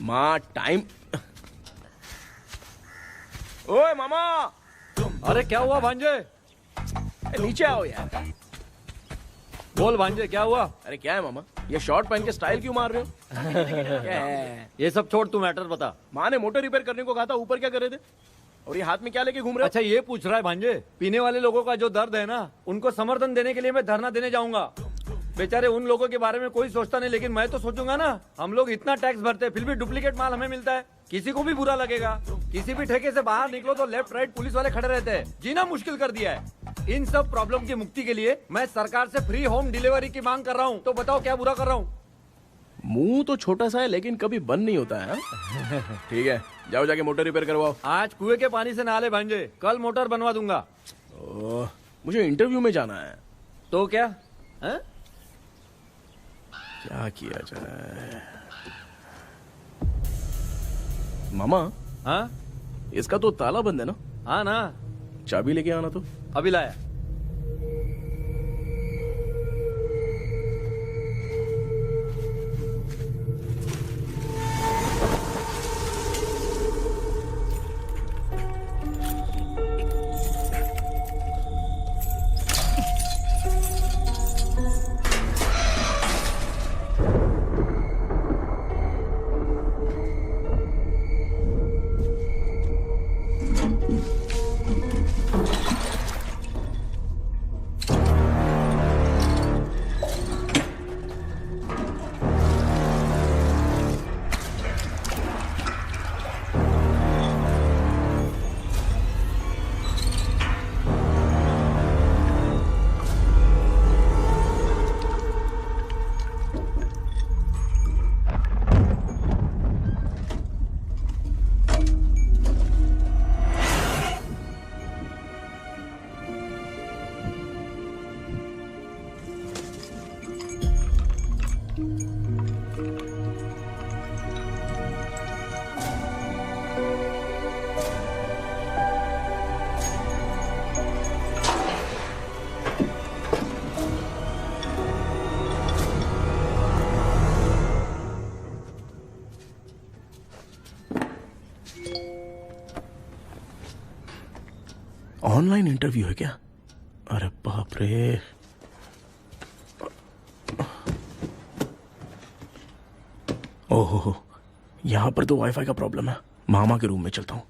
माँ टाइम। ओए मामा, अरे क्या हुआ भांजे? नीचे आओ यार। बोल भांजे क्या हुआ? अरे क्या है मामा, ये शॉर्ट पहन के स्टाइल क्यों मार रहे हो? क्या है? ये सब छोड़, तू मैटर बता। माँ ने मोटर रिपेयर करने को कहा था, ऊपर क्या कर रहे थे? और ये हाथ में क्या लेके घूम रहे हो? अच्छा ये पूछ रहा है भांजे, पीने वाले लोगों का जो दर्द है ना, उनको समर्थन देने के लिए मैं धरना देने जाऊंगा। बेचारे उन लोगों के बारे में कोई सोचता नहीं, लेकिन मैं तो सोचूंगा ना। हम लोग इतना टैक्स भरते हैं, फिर भी डुप्लीकेट माल हमें मिलता है। किसी को भी बुरा लगेगा। किसी भी ठेके से बाहर निकलो तो लेफ्ट राइट पुलिस वाले खड़े रहते हैं। जीना मुश्किल कर दिया है। इन सब प्रॉब्लम की मुक्ति के लिए मैं सरकार से फ्री होम डिलीवरी की मांग कर रहा हूँ। तो बताओ क्या बुरा कर रहा हूँ? मुंह तो छोटा सा है लेकिन कभी बंद नहीं होता है। ठीक है, जाओ जाके मोटर रिपेयर करवाओ। आज कुएं के पानी से नहा ले भांजे, कल मोटर बनवा दूंगा। मुझे इंटरव्यू में जाना है। तो क्या है? क्या किया जाए? मामा, हाँ इसका तो ताला बंद है ना? हाँ ना, चाबी लेके आना तो। अभी लाया। ऑनलाइन इंटरव्यू है क्या? अरे बाप रे। ओहो, यहाँ पर तो वाईफाई का प्रॉब्लम है। मामा के रूम में चलता हूँ।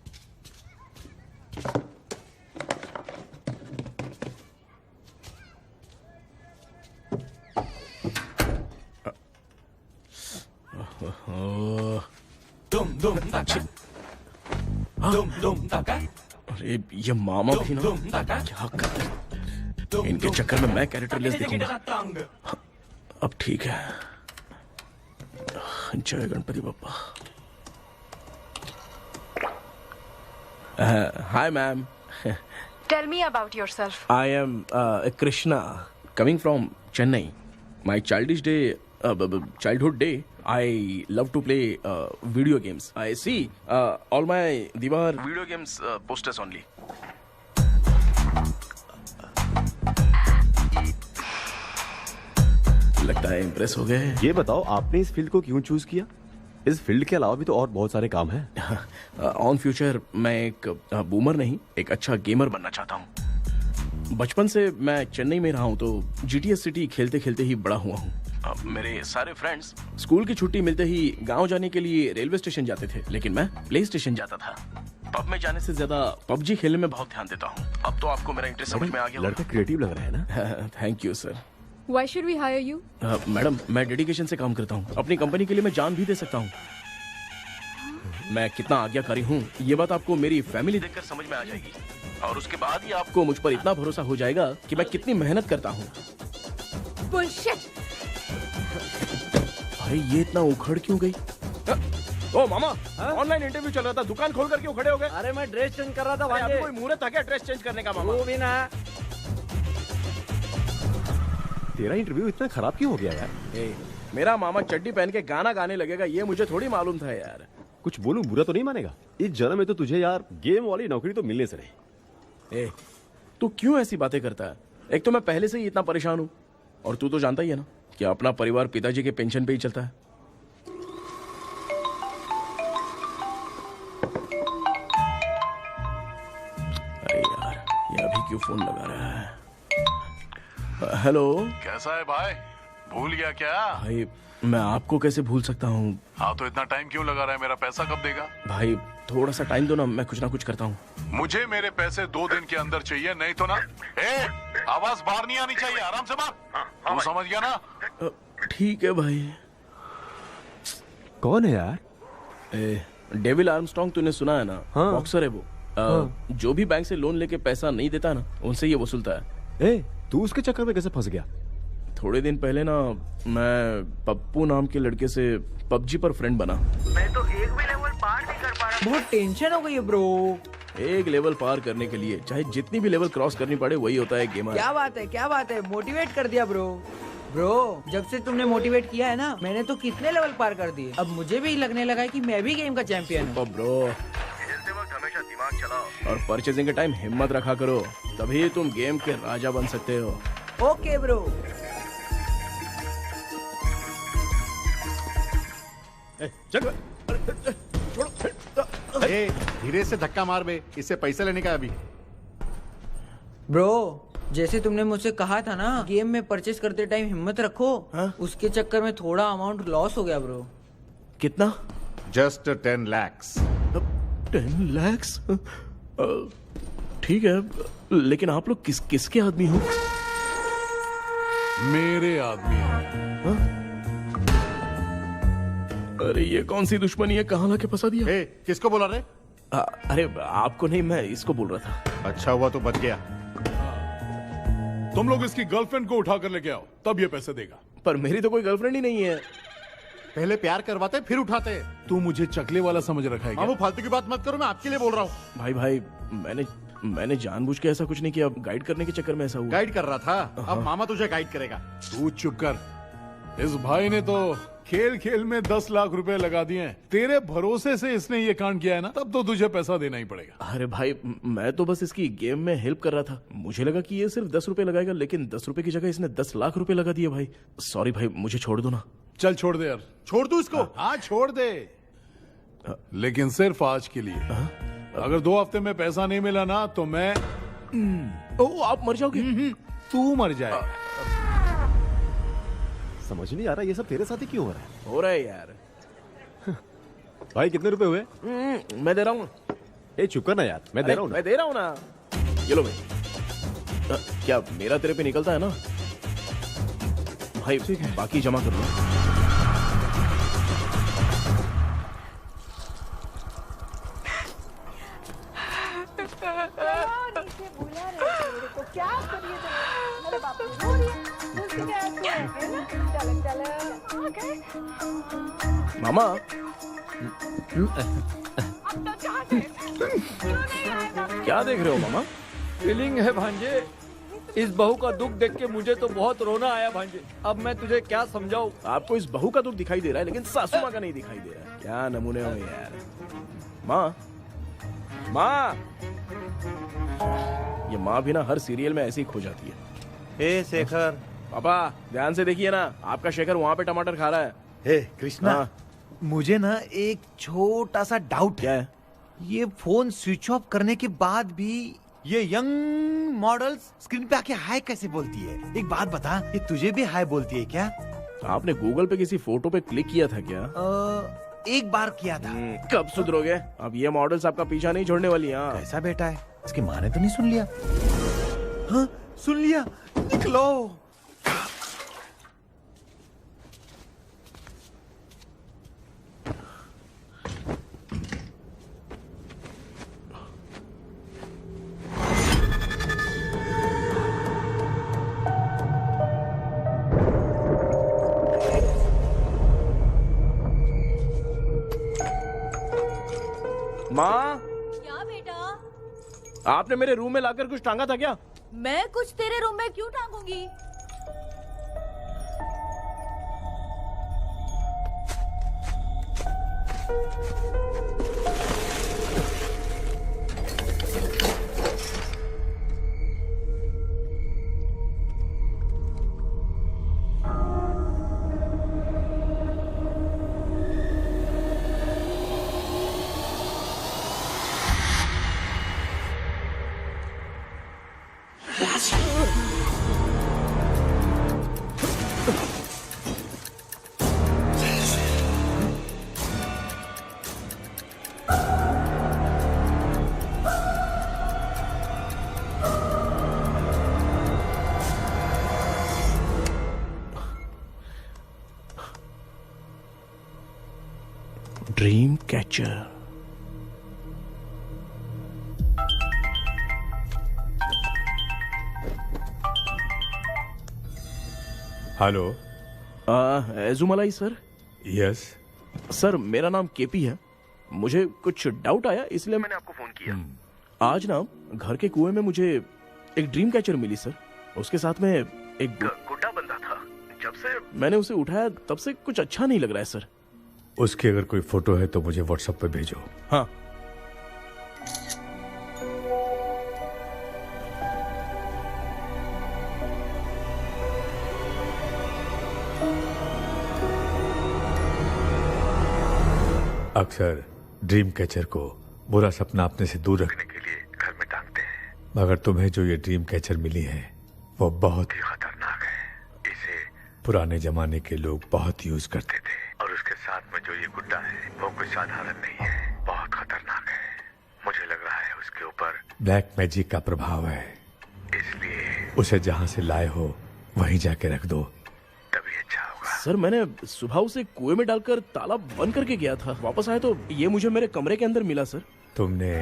अरे ये मामा थी ना, क्या कर इनके चक्कर में मैं कैरेक्टरलेस दिखूंगा। अब ठीक है। जय Ganpati Bappa. Hi ma'am. Tell me about yourself. I am Krishna, coming from Chennai. My childhood day, I love to play video games. I see all my Diwar video games posters only. लगता है impress हो गए। ये बताओ आपने इस field को क्यों चूज किया? इस फील्ड के अलावा भी तो और बहुत सारे काम हैं। ऑन फ्यूचर मैं एक बूमर नहीं, एक अच्छा गेमर बनना चाहता हूँ। बचपन से मैं चेन्नई में रहा हूँ तो जीटीएस सिटी खेलते खेलते ही बड़ा हुआ हूँ। मेरे सारे फ्रेंड्स स्कूल की छुट्टी मिलते ही गांव जाने के लिए रेलवे स्टेशन जाते थे, लेकिन मैं प्ले स्टेशन जाता था। पब में जाने से ज्यादा पबजी खेलने में बहुत ध्यान देता हूँ। अब तो आपको मेरा इंटरेस्ट समझ में आ गया। लड़का क्रिएटिव लग रहा है ना? Thank you sir. Why should we hire you? Madam, मैं डेडिकेशन से काम करता हूँ। अपनी कंपनी के लिए मैं जान भी दे सकता हूँ। मैं कितना आज्ञाकारी हूँ ये बात आपको मेरी फैमिली देखकर समझ में आ जाएगी, और उसके बाद ही आपको मुझ पर इतना भरोसा हो जाएगा कि मैं कितनी मेहनत करता हूँ। Bullshit! अरे ये इतना उखड़ क्यों गई? ओ मामा, ऑनलाइन इंटरव्यू चल रहा था, दुकान खोल कर क्यों खड़े हो गए? अरे मैं ड्रेस चेंज कर रहा था अरे भांजे। अभी कोई मुहूर्त था क्या ड्रेस चेंज करने का मामा? वो भी ना। तेरा इंटरव्यू इतना खराब क्यों हो गया यार? मेरा मामा चड्डी पहन के गाना गाने लगेगा ये मुझे थोड़ी मालूम था यार। कुछ बोलूं बुरा तो नहीं मानेगा? इस जन्म में तो तुझे यार गेम वाली नौकरी तो मिलने से रही। तू क्यों ऐसी बातें करता है? एक तो मैं पहले से ही इतना परेशान हूँ, और तू तो जानता ही है ना कि अपना परिवार पिताजी के पेंशन पे ही चलता है। यार, ये अभी क्यों फोन लगा रहा है? हेलो कैसा है भाई? भूल गया क्या? भाई, मैं आपको कैसे भूल सकता हूँ? हाँ तो इतना टाइम क्यों लगा रहा है? मेरा पैसा कब देगा? भाई थोड़ा सा टाइम दो ना कुछ करता हूँ। मुझे मेरे पैसे 2 दिन के अंदर चाहिए, नहीं तो ना आवाज बाहर नहीं आनी चाहिए, आराम से बात। तू समझ गया ना? ठीक है भाई। कौन है यार? डेविल आर्मस्ट्रॉन्ग तूने सुना है ना? हाँ। बॉक्सर है वो। जो भी बैंक से लोन लेके पैसा नहीं देता ना, उनसे ये वसूलता है। तू उसके चक्कर में कैसे फंस गया? थोड़े दिन पहले ना मैं पप्पू नाम के लड़के से पबजी पर फ्रेंड बना। मैं तो एक भी लेवल पार नहीं कर पा रहा। बहुत टेंशन हो गई है ब्रो। एक लेवल पार करने के लिए चाहे जितनी भी लेवल क्रॉस करनी पड़े, वही होता है गेमर। क्या बात है, मोटिवेट कर दिया ब्रो। जब से तुमने मोटिवेट किया है ना, मैंने तो कितने लेवल पार कर दिए। अब मुझे भी लगने लगा है कि मैं भी गेम का चैंपियन हूँ। ब्रो, खेलते वक्त हमेशा दिमाग चलाओ। और परचेजिंग के टाइम हिम्मत रखा करो, तभी तुम गेम के राजा बन सकते हो। Okay bro. धीरे से धक्का मार बे, इससे पैसे लेने का अभी। ब्रो, जैसे तुमने मुझसे कहा था ना, गेम में परचेस करते टाइम हिम्मत रखो। उसके चक्कर में थोड़ा अमाउंट लॉस हो गया ब्रो। कितना? Just 10 lakhs। 10 lakhs? ठीक है, लेकिन आप लोग किसके आदमी हो? मेरे आदमी हैं। अरे ये कौन सी दुश्मनी है, कहाँ लाके फंसा दिया? किसको बोला रे? अरे आपको नहीं, मैं इसको बोल रहा था। अच्छा हुआ तो बच गया। तुम लोग इसकी गर्लफ्रेंड को उठा कर लेके आओ, तब ये पैसे देगा। पर मेरी तो कोई गर्लफ्रेंड ही नहीं है। पहले प्यार करवाते फिर उठाते। तू मुझे चकले वाला समझ रखा है क्या? वो फालतू की बात मत करो, मैं आपके लिए बोल रहा हूँ। भाई मैंने जानबूझ के ऐसा कुछ नहीं किया, गाइड करने के चक्कर में ऐसा हुआ। गाइड कर रहा था, अब मामा तुझे गाइड करेगा। तू चुप कर। इस भाई ने तो खेल खेल में 10 लाख रुपए लगा दिए हैं। तेरे भरोसे से इसने ये कांड किया है ना, तब तो तुझे पैसा देना ही पड़ेगा। अरे भाई, मैं तो बस इसकी गेम में हेल्प कर रहा था। मुझे लगा कि ये सिर्फ 10 रुपए लगाएगा, लेकिन 10 रुपए की जगह इसने 10 लाख रुपए लगा दिए। भाई सॉरी भाई, मुझे छोड़ दो ना। चल छोड़ दे यार। छोड़ दू इसको? हाँ छोड़ दे, लेकिन सिर्फ आज के लिए। अगर 2 हफ्ते में पैसा नहीं मिला ना, तो मैं आप मर जाओगे। तू मर जाए। समझ नहीं आ रहा ये सब तेरे साथ ही क्यों हो रहा है यार। भाई कितने रुपए हुए? मैं दे रहा हूँ। चुप कर ना यार, मैं दे रहा हूँ। मैं दे रहा हूँ ना। ये लो भाई। क्या मेरा तेरे पे निकलता है ना भाई? बाकी जमा कर लो। मामा, क्या देख रहे हो मामा? फीलिंग है भांजे। इस बहू का दुख देख के मुझे तो बहुत रोना आया भांजे। अब मैं तुझे क्या समझाऊं? आपको इस बहू का दुख दिखाई दे रहा है, लेकिन सासू माँ का नहीं दिखाई दे रहा है। क्या नमूने हो यार। माँ, ये माँ भी ना हर सीरियल में ऐसी ही खो जाती है। हे शेखर। पापा ध्यान से देखिए ना, आपका शेखर वहाँ पे टमाटर खा रहा है। हे कृष्णा, हाँ। मुझे ना एक छोटा सा डाउट क्या है। है? ये फोन स्विच ऑफ करने के बाद भी ये यंग मॉडल्स स्क्रीन पे आके हाय कैसे बोलती है? एक बात बता, ये तुझे भी हाय बोलती है क्या? आपने गूगल पे किसी फोटो पे क्लिक किया था क्या? एक बार किया था। कब सुधरोगे? अब ये मॉडल्स आपका पीछा नहीं छोड़ने वाली। हाँ, कैसा बेटा है? इसकी माँ ने तो नहीं सुन लिया? हाँ सुन लिया। निकलो। माँ, क्या बेटा? आपने मेरे रूम में लाकर कुछ टांगा था क्या? मैं कुछ तेरे रूम में क्यों टांगूंगी? Dream catcher. Hello. Ezhumalai sir. Yes. Sir मेरा नाम केपी है। मुझे कुछ डाउट आया इसलिए मैंने आपको फोन किया। आज ना घर के कुएं में मुझे एक ड्रीम कैचर मिली सर। उसके साथ में एक गुड्डा बंदा था। जब से मैंने उसे उठाया तब से कुछ अच्छा नहीं लग रहा है सर। उसकी अगर कोई फोटो है तो मुझे व्हाट्सएप पे भेजो। हाँ। अक्सर ड्रीम कैचर को बुरा सपना अपने से दूर रखने के लिए घर में टांगते हैं, मगर तुम्हें जो ये ड्रीम कैचर मिली है वो बहुत ही खतरनाक है। इसे पुराने जमाने के लोग बहुत यूज करते थे, और उसके साथ में जो ये गुड्डा है वो कोई साधारण नहीं है, बहुत खतरनाक है। मुझे लग रहा है उसके ऊपर ब्लैक मैजिक का प्रभाव है, इसलिए उसे जहां से लाए हो वहीं जाके रख दो, तभी अच्छा होगा। सर मैंने सुबह उसे कुएं में डालकर ताला बंद करके गया था। वापस आया तो ये मुझे मेरे कमरे के अंदर मिला सर। तुमने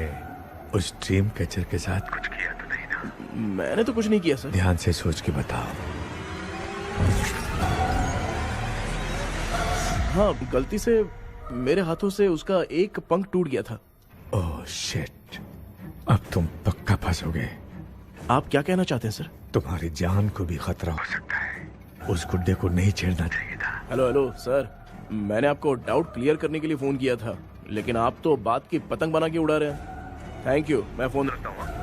उस ड्रीम कैचर के साथ कुछ किया तो नहीं ना? मैंने तो कुछ नहीं किया सर। ध्यान से सोच के बताओ। हाँ, गलती से मेरे हाथों से उसका एक पंख टूट गया था। ओह शिट, अब तुम पक्का फंसोगे। आप क्या कहना चाहते हैं सर? तुम्हारी जान को भी खतरा हो सकता है। उस गुड्डे को नहीं छेड़ना चाहिए था। हेलो हेलो सर, मैंने आपको डाउट क्लियर करने के लिए फोन किया था, लेकिन आप तो बात की पतंग बना के उड़ा रहे हैं। थैंक यू, मैं फोन रखता हूँ।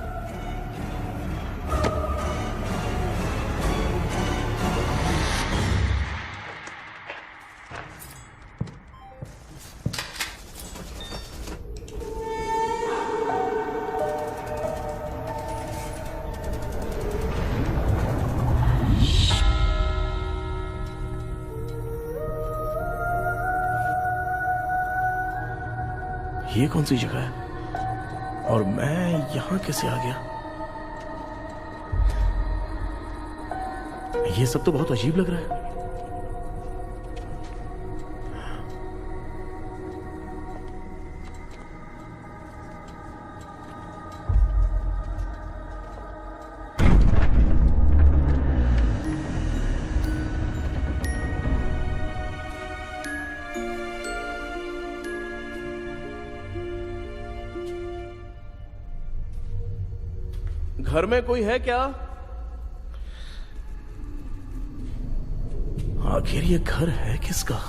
ये कौन सी जगह है और मैं यहां कैसे आ गया? ये सब तो बहुत अजीब लग रहा है। घर में कोई है क्या? आखिर ये घर है किसका?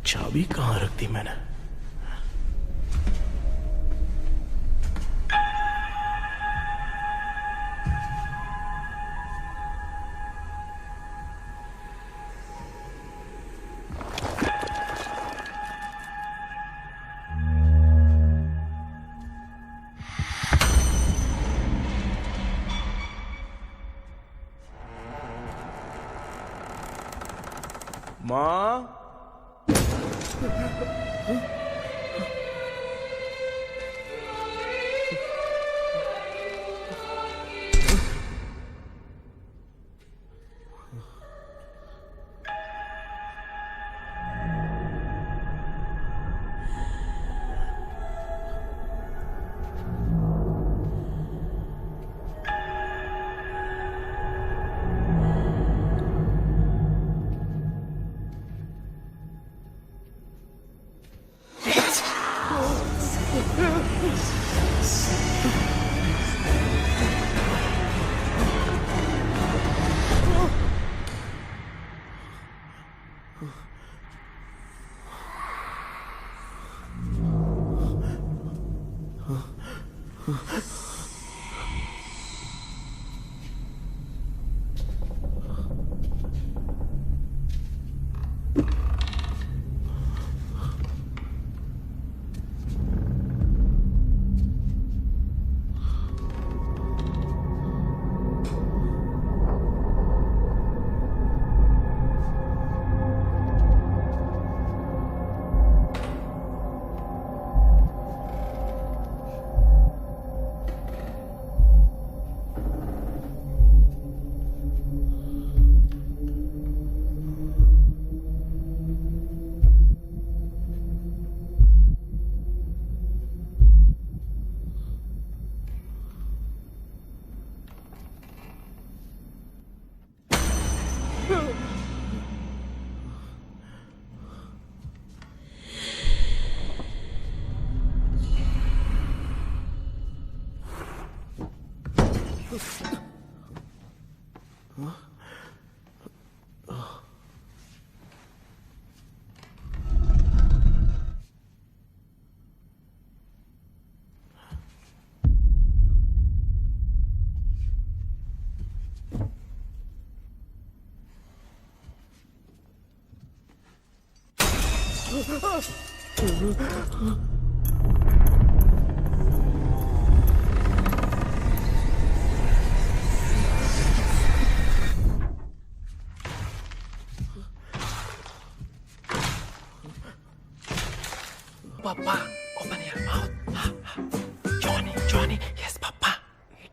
चाबी कहां रख दी मैंने? माँ,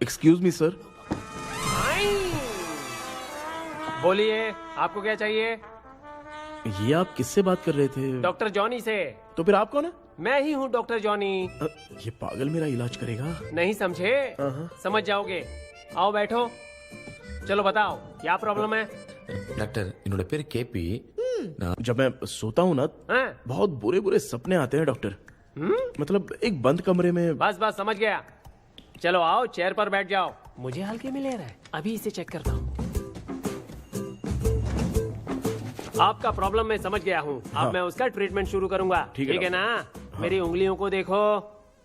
एक्सक्यूज मी सर। बोलिए, आपको क्या चाहिए? ये आप किससे बात कर रहे थे? डॉक्टर जॉनी से। तो फिर आप कौन है? मैं ही हूँ डॉक्टर जॉनी। ये पागल मेरा इलाज करेगा? नहीं समझे? समझ जाओगे। आओ बैठो। चलो बताओ क्या प्रॉब्लम है? டாக்டர் என்னோட பேர் கேபி जब मैं सोता हूँ ना हाँ? बहुत बुरे बुरे सपने आते हैं डॉक्टर। मतलब एक बंद कमरे में। बस बस समझ गया। चलो आओ चेयर पर बैठ जाओ। मुझे हल्के में ले रहा है, अभी इसे चेक करता हूँ। आपका प्रॉब्लम मैं समझ गया हूँ। हाँ। अब मैं उसका ट्रीटमेंट शुरू करूंगा। ठीक है है ना? मेरी उंगलियों को देखो।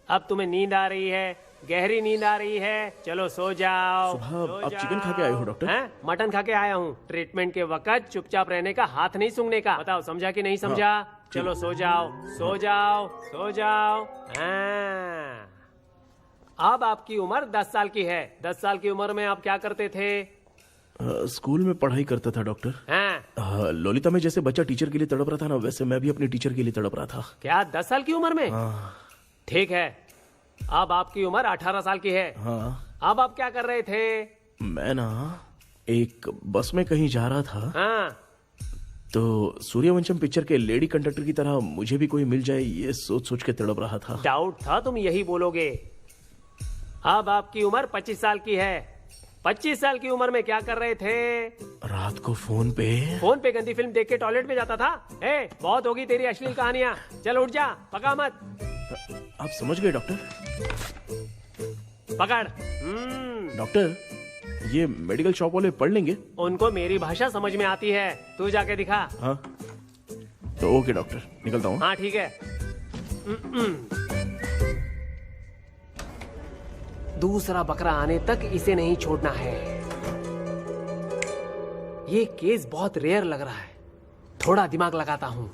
अब तुम्हें नींद आ रही है, गहरी नींद आ रही है। चलो सो जाओ। सुबह सो आप चिकन खा के आए हो डॉक्टर? हैं? मटन खा के आया हूँ। ट्रीटमेंट के वक्त चुपचाप रहने का, हाथ नहीं सूंघने का। बताओ समझा कि नहीं समझा? चलो सो जाओ, सो जाओ, सो जाओ। हाँ। अब आपकी उम्र 10 साल की है। 10 साल की उम्र में आप क्या करते थे? स्कूल में पढ़ाई करता था डॉक्टर। हाँ। लोलिता में जैसे बच्चा टीचर के लिए तड़प रहा था ना, वैसे मैं भी अपने टीचर के लिए तड़प रहा था। क्या 10 साल की उम्र में? ठीक है। अब आपकी उम्र 18 साल की है। हाँ। अब आप क्या कर रहे थे? मैं ना एक बस में कहीं जा रहा था। हाँ। तो सूर्यवंशम पिक्चर के लेडी कंडक्टर की तरह मुझे भी कोई मिल जाए, ये सोच सोच के तड़प रहा था। डाउट था तुम यही बोलोगे। अब आपकी उम्र 25 साल की है। 25 साल की उम्र में क्या कर रहे थे? रात को फोन पे गंदी फिल्म देख के टॉयलेट में जाता था। बहुत होगी तेरी अश्लील कहानियां। चल उठ जा, पका मत। आप समझ गए डॉक्टर? पकड़। डॉक्टर ये मेडिकल शॉप वाले पढ़ लेंगे? उनको मेरी भाषा समझ में आती है। तू जाके दिखा। हाँ तो ओके डॉक्टर, निकलता हूँ। हाँ ठीक है। दूसरा बकरा आने तक इसे नहीं छोड़ना है। ये केस बहुत रेयर लग रहा है, थोड़ा दिमाग लगाता हूँ।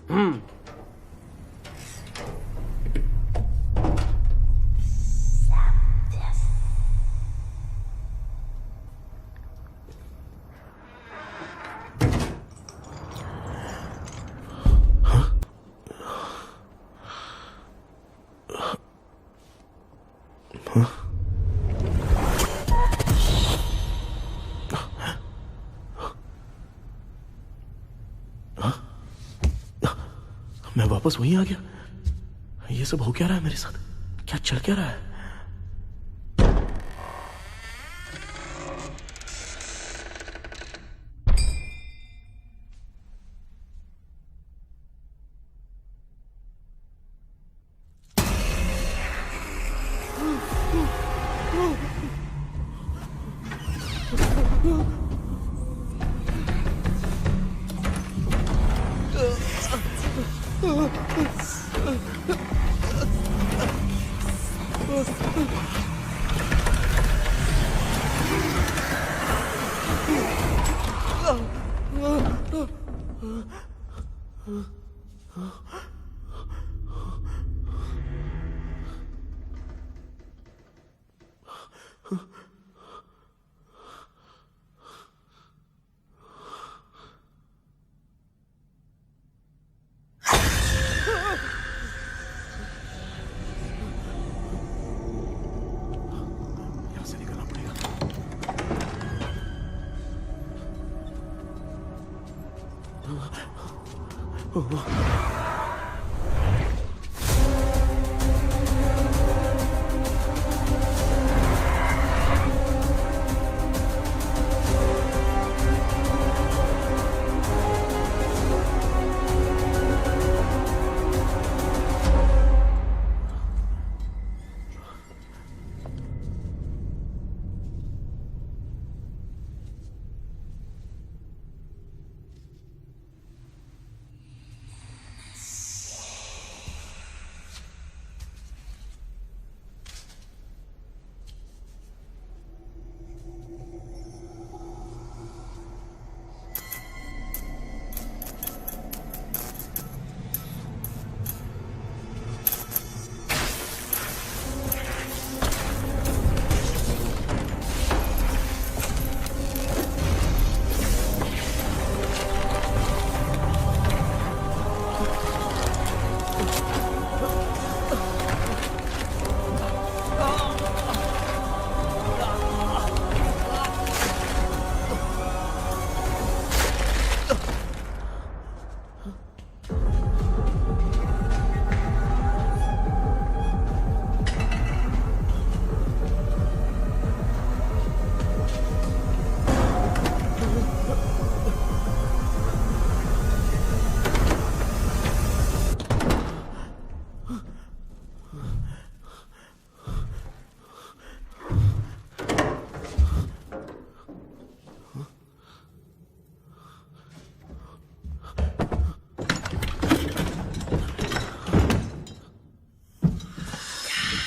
मैं वापस वहीं आ गया। ये सब हो क्या रहा है मेरे साथ? क्या चल क्या रहा है?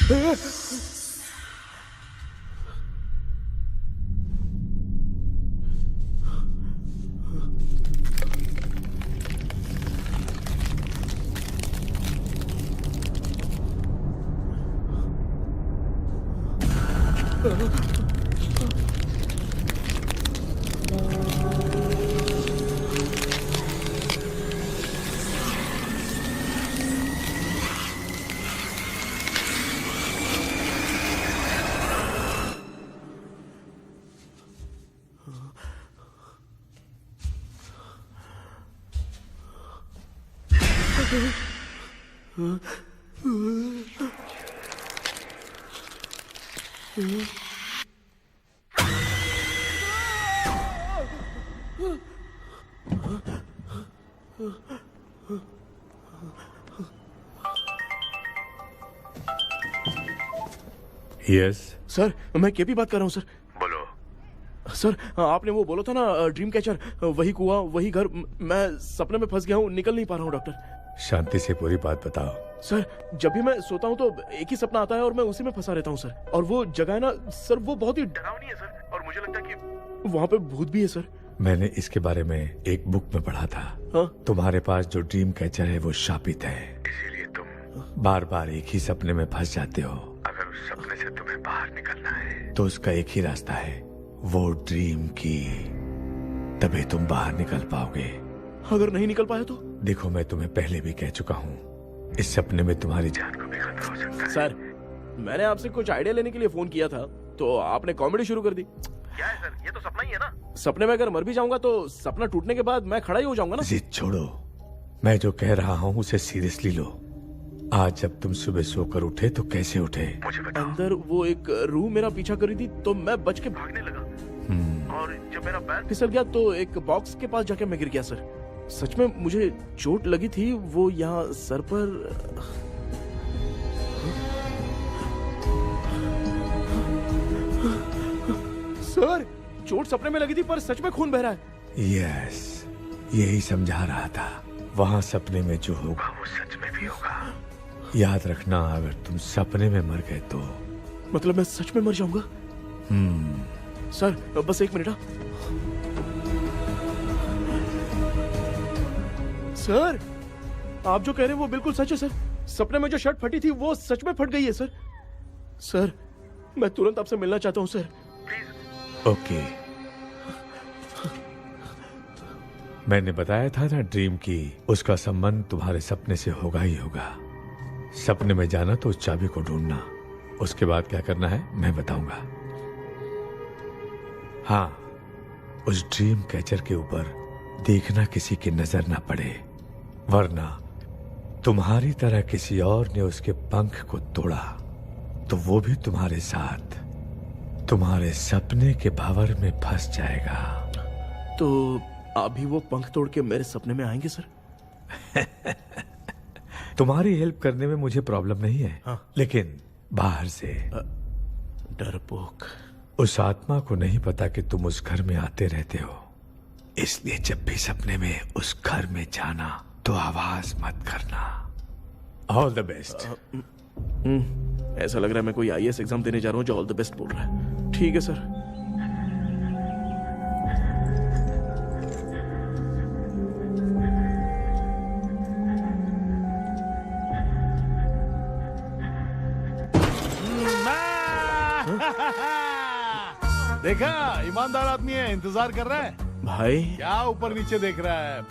यस सर, मैं केपी बात कर रहा हूँ सर। बोलो। सर, आपने वो बोला था ना, ड्रीम कैचर, वही कुआं, वही घर। मैं सपने में फंस गया हूँ, निकल नहीं पा रहा हूँ डॉक्टर। शांति से पूरी बात बताओ। सर, जब भी मैं सोता हूँ तो एक ही सपना आता है और मैं उसी में फंसा रहता हूँ सर। और वो जगह है ना सर, वो बहुत ही डरावनी है सर, और मुझे लगता है कि वहाँ पे भूत भी है सर। मैंने इसके बारे में एक बुक में पढ़ा था। हाँ? तुम्हारे पास जो ड्रीम कैचर है वो शापित है, इसीलिए तुम बार बार एक ही सपने में फंस जाते हो। अगर उस सपने से तुम्हें बाहर निकलना है तो उसका एक ही रास्ता है, वो ड्रीम की, तभी तुम बाहर निकल पाओगे। अगर नहीं निकल पाया तो? देखो, मैं तुम्हें पहले भी कह चुका हूँ, इस सपने में तुम्हारी जान को भी खतरा हो सकता है। सर, मैंने आपसे कुछ आइडिया लेने के लिए फोन किया था तो आपने कॉमेडी शुरू कर दी। क्या है सर, ये तो सपना ही है ना। सपने में अगर मर भी जाऊंगा तो सपना टूटने के बाद मैं खड़ा ही हो जाऊंगा ना। जिद छोड़ो, मैं जो कह रहा हूँ उसे सीरियसली लो। आज जब तुम सुबह सोकर उठे तो कैसे उठे? मुझे बताओ। अंदर वो एक रूह मेरा पीछा करी थी तो मैं बच के भागने लगा और जब मेरा पैर फिसल गया तो एक बॉक्स के पास जाके मैं गिर गया सर। सच में मुझे चोट लगी थी, वो यहाँ सर पर। सर, चोट सपने में लगी थी पर सच में खून बह रहा है। यस, यही समझा रहा था। वहाँ सपने में जो होगा वो सच में भी होगा। याद रखना, अगर तुम सपने में मर गए तो मतलब मैं सच में मर जाऊंगा? सर, बस एक मिनट। सर, आप जो कह रहे हैं वो बिल्कुल सच है सर। सपने में जो शर्ट फटी थी वो सच में फट गई है सर। सर, मैं तुरंत आपसे मिलना चाहता हूँ सर। ओके, मैंने बताया था ना ड्रीम की, उसका संबंध तुम्हारे सपने से होगा ही होगा। सपने में जाना तो उस चाबी को ढूंढना, उसके बाद क्या करना है मैं बताऊंगा। हाँ, उस ड्रीम कैचर के ऊपर देखना किसी की नजर ना पड़े, वरना तुम्हारी तरह किसी और ने उसके पंख को तोड़ा तो वो भी तुम्हारे साथ तुम्हारे सपने के भंवर में फंस जाएगा। तो अभी वो पंख तोड़ के मेरे सपने में आएंगे सर? तुम्हारी हेल्प करने में मुझे प्रॉब्लम नहीं है। हाँ। लेकिन बाहर से डरपोक। उस आत्मा को नहीं पता कि तुम उस घर में आते रहते हो, इसलिए जब भी सपने में उस घर में जाना तो आवाज मत करना। All the best. ऐसा लग रहा है मैं कोई आईएएस एग्जाम देने जा रहा हूँ जो ऑल द बेस्ट बोल रहा है। ठीक है सर। देखा, ईमानदार आदमी है, इंतजार कर रहा है। भाई क्या ऊपर नीचे देख रहा है?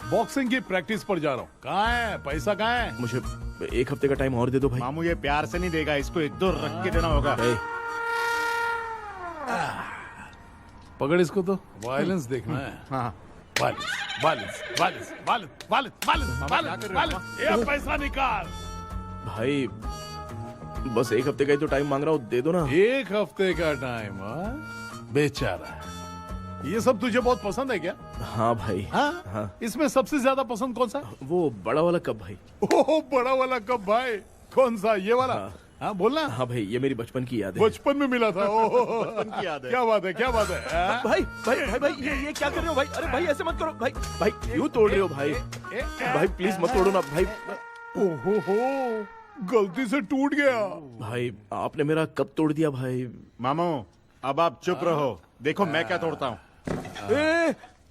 बॉक्सिंग की प्रैक्टिस पर जा रहा हूँ। कहाँ है पैसा, कहाँ है? मुझे एक हफ्ते का टाइम और दे दो भाई। मामू ये प्यार से नहीं देगा, इसको एक दो रख के देना होगा। पकड़ इसको तो वायलेंस देखना है। हाँ, ये पैसा निकाल। भाई बस एक हफ्ते का ही तो टाइम मांग रहा हूँ, दे दो ना। एक हफ्ते का टाइम? बेचारा, ये सब तुझे बहुत पसंद है क्या? हाँ भाई। हाँ? इसमें सबसे ज्यादा पसंद कौन सा? वो बड़ा वाला कप भाई। ओह, बड़ा वाला कप भाई। कौन सा, ये वाला? हाँ बोलना। हाँ भाई, ये मेरी बचपन की याद है। बचपन में मिला था। बचपन की याद है। क्या बात है, क्या बात है? भाई भाई भाई भाई, ये क्या कर रहे हो भाई? अरे भाई ऐसे मत करो भाई। भाई क्यों तोड़ रहे हो भाई? भाई प्लीज मत तोड़ो ना भाई। ओहो, गलती से टूट गया। भाई आपने मेरा कब तोड़ दिया भाई? मामू अब आप चुप रहो, देखो मैं क्या तोड़ता हूँ।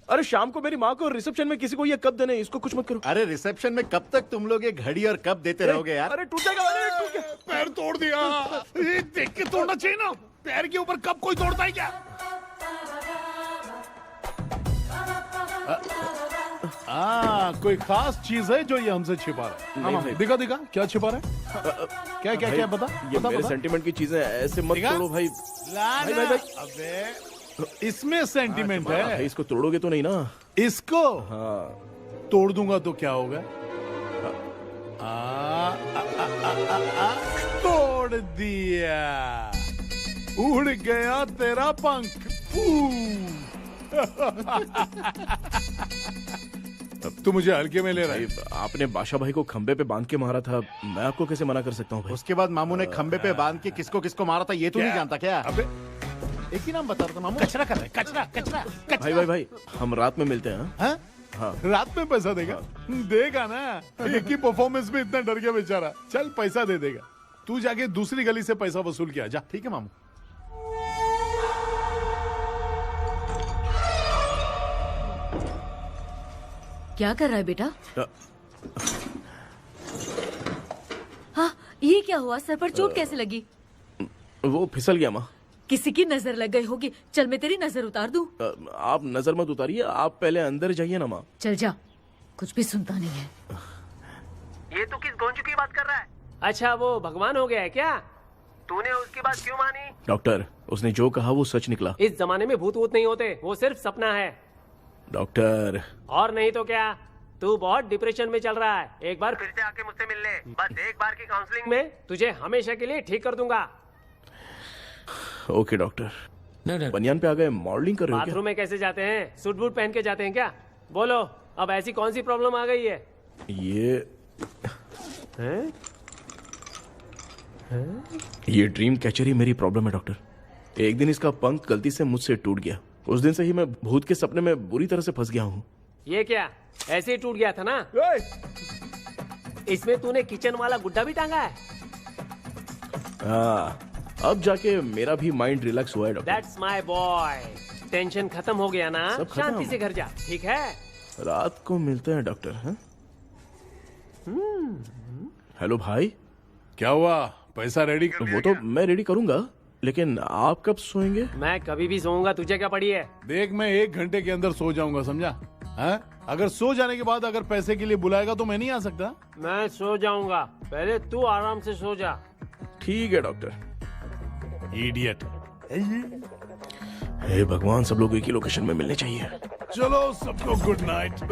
अरे शाम को मेरी माँ को रिसेप्शन में किसी को ये कप देने, इसको कुछ मत करो। अरे रिसेप्शन में कब तक तुम लोग ये घड़ी और कप देते रहोगे यार? अरे टूट जाएगा, अरे टूट गया। पैर तोड़ दिया। ये देख के तोड़ना चाहिए ना, पैर के ऊपर कब कोई तोड़ता है क्या? कोई खास चीज है जो ये हमसे छिपा रहा है? नहीं, दिखा दिखा क्या छिपा रहा है? क्या क्या क्या बता? ये बता, मेरे बता। सेंटीमेंट की चीजें ऐसे मत दिखा? तोड़ो भाई। भाई, भाई, भाई। अबे इसमें सेंटीमेंट है। भाई इसको तोड़ोगे तो नहीं ना? इसको हाँ तोड़ दूंगा तो क्या होगा? तोड़ दिया, उड़ गया तेरा पंख। तू मुझे हल्के में ले रहा है। आपने बादशाह भाई को खंबे पे बांध के मारा था, मैं आपको कैसे मना कर सकता हूँ भाई? उसके बाद मामू ने खंबे पे बांध के किसको किसको मारा था ये तो नहीं जानता क्या? अबे एक ही नाम बता रहा था मामू। कचरा कर रहा है, कचरा कचरा कचरा। भाई भाई भाई हम रात में मिलते हैं। हाँ? हाँ रात में पैसा देगा? देगा ना, एक ही परफॉर्मेंस में इतना डर गया बेचारा। चल पैसा दे देगा, तू जाके दूसरी गली से पैसा वसूल किया जा। ठीक है मामू। क्या कर रहा है बेटा? हाँ, ये क्या हुआ? सर पर चोट कैसे लगी? वो फिसल गया माँ। किसी की नजर लग गई होगी। चल मैं तेरी नजर उतार दूं। आप नजर मत उतारिए, आप पहले अंदर जाइए ना माँ। चल जा, कुछ भी सुनता नहीं है। ये तो किस गोंजू की बात कर रहा है? अच्छा वो भगवान हो गया है क्या? तूने उसकी बात क्यों मानी? डॉक्टर उसने जो कहा वो सच निकला। इस जमाने में भूत वूत नहीं होते, वो सिर्फ सपना है। डॉक्टर और नहीं तो क्या, तू बहुत डिप्रेशन में चल रहा है। एक बार फिर से आके मुझसे मिल ले, बस एक बार की काउंसलिंग में तुझे हमेशा के लिए ठीक कर दूंगा। Okay doctor. बनियान पे आ गए, मॉडलिंग कर रहे हो बाथरूम में कैसे जाते हैं? सूट बूट पहन के जाते हैं क्या? बोलो अब ऐसी कौन सी प्रॉब्लम आ गई है? ये ड्रीम कैचर ही मेरी प्रॉब्लम है डॉक्टर। एक दिन इसका पंख गलती से मुझसे टूट गया, उस दिन से ही मैं भूत के सपने में बुरी तरह से फंस गया हूँ। ये क्या ऐसे ही टूट गया था ना? इसमें तूने किचन वाला गुड्डा भी टांगा है? अब जाके मेरा भी माइंड रिलैक्स हुआ है doctor. That's my boy। Tension खत्म हो गया ना? सब खत्म। शांति से घर जा, ठीक है? रात को मिलते हैं डॉक्टर। हाँ? हेलो भाई, क्या हुआ? पैसा रेडी? वो तो मैं रेडी करूंगा, लेकिन आप कब सोएंगे? मैं कभी भी सोऊंगा, तुझे क्या पड़ी है? देख मैं 1 घंटे के अंदर सो जाऊंगा, समझा? हाँ? अगर सो जाने के बाद अगर पैसे के लिए बुलाएगा तो मैं नहीं आ सकता। मैं सो जाऊंगा, पहले तू आराम से सो जा। ठीक है डॉक्टर। इडियट। हे भगवान, सब लोग एक ही लोकेशन में मिलने चाहिए। चलो सबको गुड नाइट।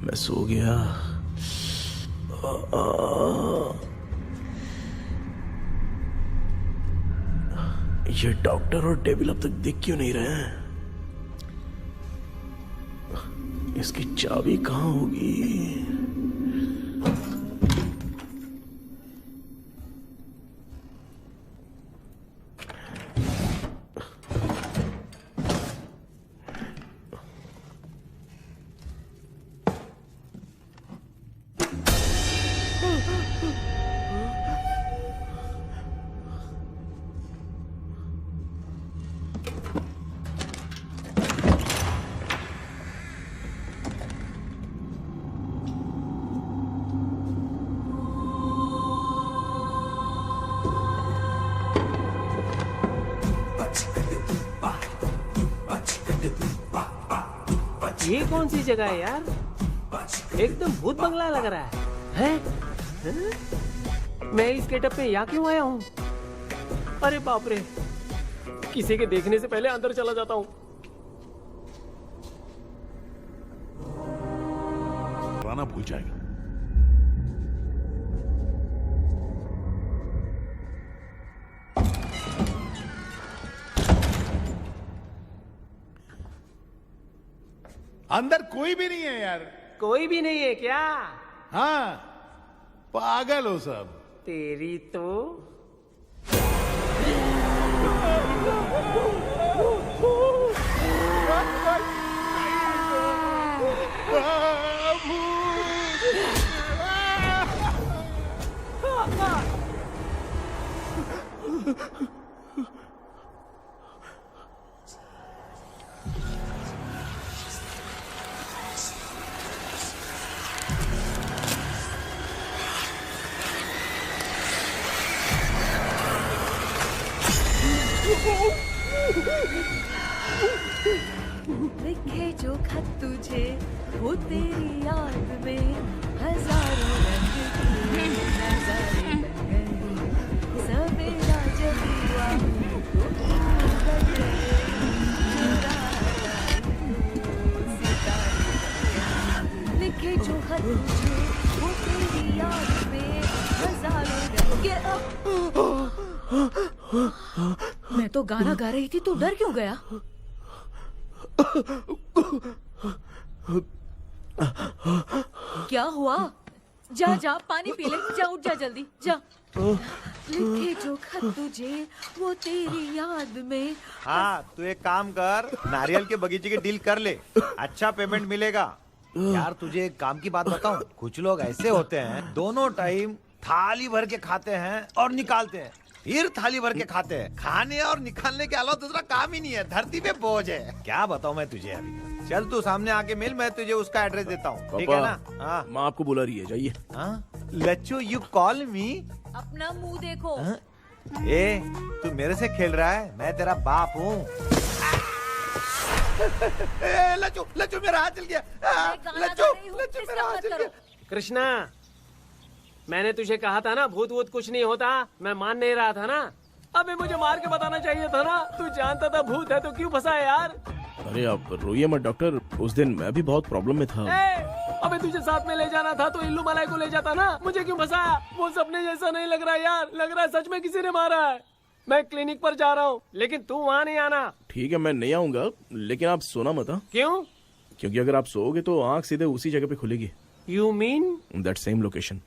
मैं सो गया। ये डॉक्टर और डेविल अब तक दिख क्यों नहीं रहे हैं? इसकी चाबी कहाँ होगी? ये कौन सी जगह है यार? एकदम भूत बंगला लग रहा है। हैं? मैं इस गेटअप में यहाँ क्यों आया हूँ? अरे बाप रे, किसी के देखने से पहले अंदर चला जाता हूँ। राना भूल जाएगा। अंदर कोई भी नहीं है यार। कोई भी नहीं है क्या? हाँ, पागल हो सब। तेरी तो लिखे जो खत तुझे वो तेरी याद में हजारों रंग की नजारे बन गए सवेरा जब हुआ तो बदल गए सितारे लिखे जो खत तुझे वो तेरी याद में हजारों रंग मैं तो गाना गा रही थी, तू डर क्यों गया? क्या हुआ? जा जा पानी पी ले, जा उठ जा जल्दी जा। लिखे जो खत तुझे वो तेरी याद में। हाँ, तू एक काम कर, नारियल के बगीचे की डील कर ले, अच्छा पेमेंट मिलेगा। यार तुझे एक काम की बात बताऊं, कुछ लोग ऐसे होते हैं दोनों टाइम थाली भर के खाते हैं और निकालते हैं, फिर थाली भर के खाते हैं। खाने और निकालने के अलावा दूसरा काम ही नहीं है, धरती पे बोझ है। क्या बताऊं मैं तुझे अभी। चल तू सामने आके मिल, मैं तुझे उसका एड्रेस देता हूँ, ठीक है ना? हाँ, माँ आपको बुला रही है, जाइए। हाँ, लच्चू यू कॉल मी। अपना मुंह देखो। ए, तू मेरे से खेल रहा है? मैं तेरा बाप हूँ। लच्चू लच्चू मेरा हाथ जल गया। लच्चू लच्चू मेरा हाथ जल गया। कृष्णा, मैंने तुझे कहा था ना भूत वूत कुछ नहीं होता, मैं मान नहीं रहा था ना। अबे मुझे मार के बताना चाहिए था ना, तू जानता था भूत है तो क्यों फंसा है यार? अरे आप रोइए मत डॉक्टर, उस दिन मैं भी बहुत प्रॉब्लम में था। अबे तुझे साथ में ले जाना था तो इल्लू मलाई को ले जाता ना, मुझे क्यों फंसाया? वो सपने जैसा नहीं लग रहा यार, लग रहा है सच में किसी ने मारा है। मैं क्लिनिक पर जा रहा हूँ, लेकिन तू वहाँ नहीं आना। ठीक है, मैं नहीं आऊंगा, लेकिन आप सोना मत। क्यों? क्योंकि अगर आप सोओगे तो आंख सीधे उसी जगह पे खुलेगी। You mean that same location.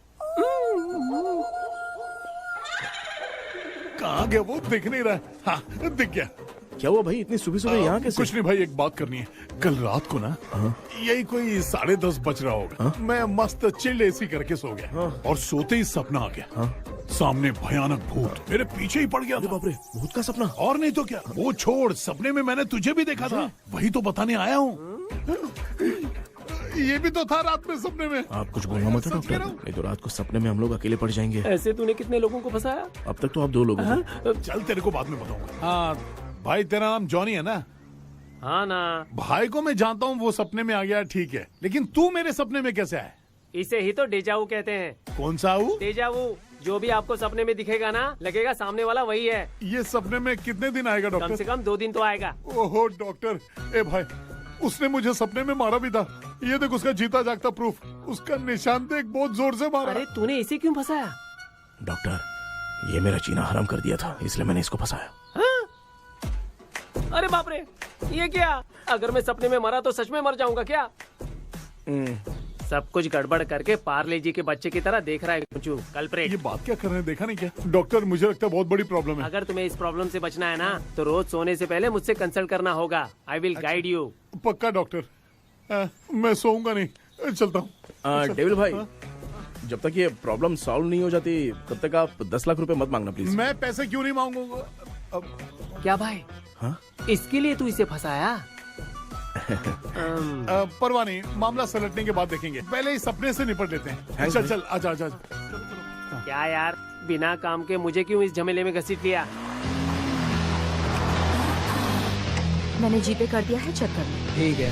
कहाँ गया वो? दिख नहीं रहा। हाँ, दिख गया। क्या हुआ भाई, इतनी सुबह सुबह यहाँ कैसे? कुछ नहीं भाई, एक बात करनी है। कल रात को ना यही कोई 10:30 बज रहा होगा, मैं मस्त चिल्ड एसी करके सो गया और सोते ही सपना आ गया। सामने भयानक भूत मेरे पीछे ही पड़ गया। बाप रे, भूत का सपना? और नहीं तो क्या। वो छोड़, सपने में मैंने तुझे भी देखा था, वही तो बताने आया हूँ। ये भी तो था रात में सपने में। आप कुछ बोलना मत डॉक्टर, नहीं तो रात को सपने में हम लोग अकेले पड़ जाएंगे। ऐसे तूने कितने लोगों को फंसाया? अब तक तो आप 2 लोग थे। चल तेरे को बाद में बताऊंगा। हाँ भाई, तेरा नाम जॉनी है ना? हाँ ना। भाई को मैं जानता हूँ, वो सपने में आ गया, ठीक है, लेकिन तू मेरे सपने में कैसे आया? इसे ही तो डेजावू कहते हैं। कौन सा वो? डेजावू। जो भी आपको सपने में दिखेगा ना, लगेगा सामने वाला वही है। ये सपने में कितने दिन आएगा डॉक्टर? कम से कम 2 दिन तो आएगा। ओहो डॉक्टर, ए भाई, उसने मुझे सपने में मारा भी था। ये देख उसका जीता जागता प्रूफ, उसका निशान देख, बहुत जोर से मारा। अरे तूने इसे क्यों फंसाया? डॉक्टर, ये मेरा जीना हराम कर दिया था, इसलिए मैंने इसको फंसाया। अरे बाप रे, ये क्या? अगर मैं सपने में मरा तो सच में मर जाऊंगा क्या? सब कुछ गड़बड़ करके पार्ले जी के बच्चे की तरह देख रहा है कुछ कल्प्रेट। ये बात क्या कर रहे हैं, देखा नहीं क्या? डॉक्टर, मुझे लगता है बहुत बड़ी प्रॉब्लम है। अगर तुम्हें इस प्रॉब्लम से बचना है ना, तो रोज सोने से पहले मुझसे कंसल्ट करना होगा। I will guide you. पक्का डॉक्टर, मैं सोऊंगा नहीं, चलता हूँ। डेविल भाई, जब तक ये प्रॉब्लम सॉल्व नहीं हो जाती तब तक आप 10 लाख रुपए मत मांगना प्लीज। मैं पैसे क्यों नहीं मांगूंगा? क्या भाई? हाँ? इसके लिए तू इसे फंसाया? परवाह नहीं, मामला सलटने के बाद देखेंगे, पहले इस सपने से निपट लेते हैं। चल चल, आजा आजा। क्या यार, बिना काम के मुझे क्यों इस झमेले में घसीट लिया? मैंने जीपे कर दिया है, चेक कर लो। ठीक है।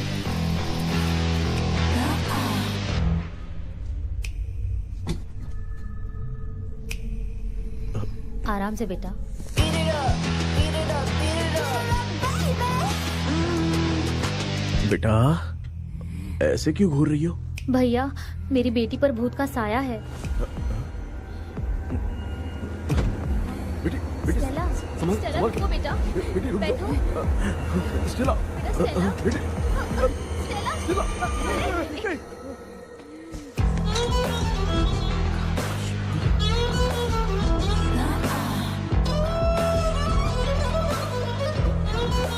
आराम से बेटा। बेटा, ऐसे क्यों घूर रही हो? भैया, मेरी बेटी पर भूत का साया है। स्टेला, स्टेला रुको बेटा, बैठो। स्टेला,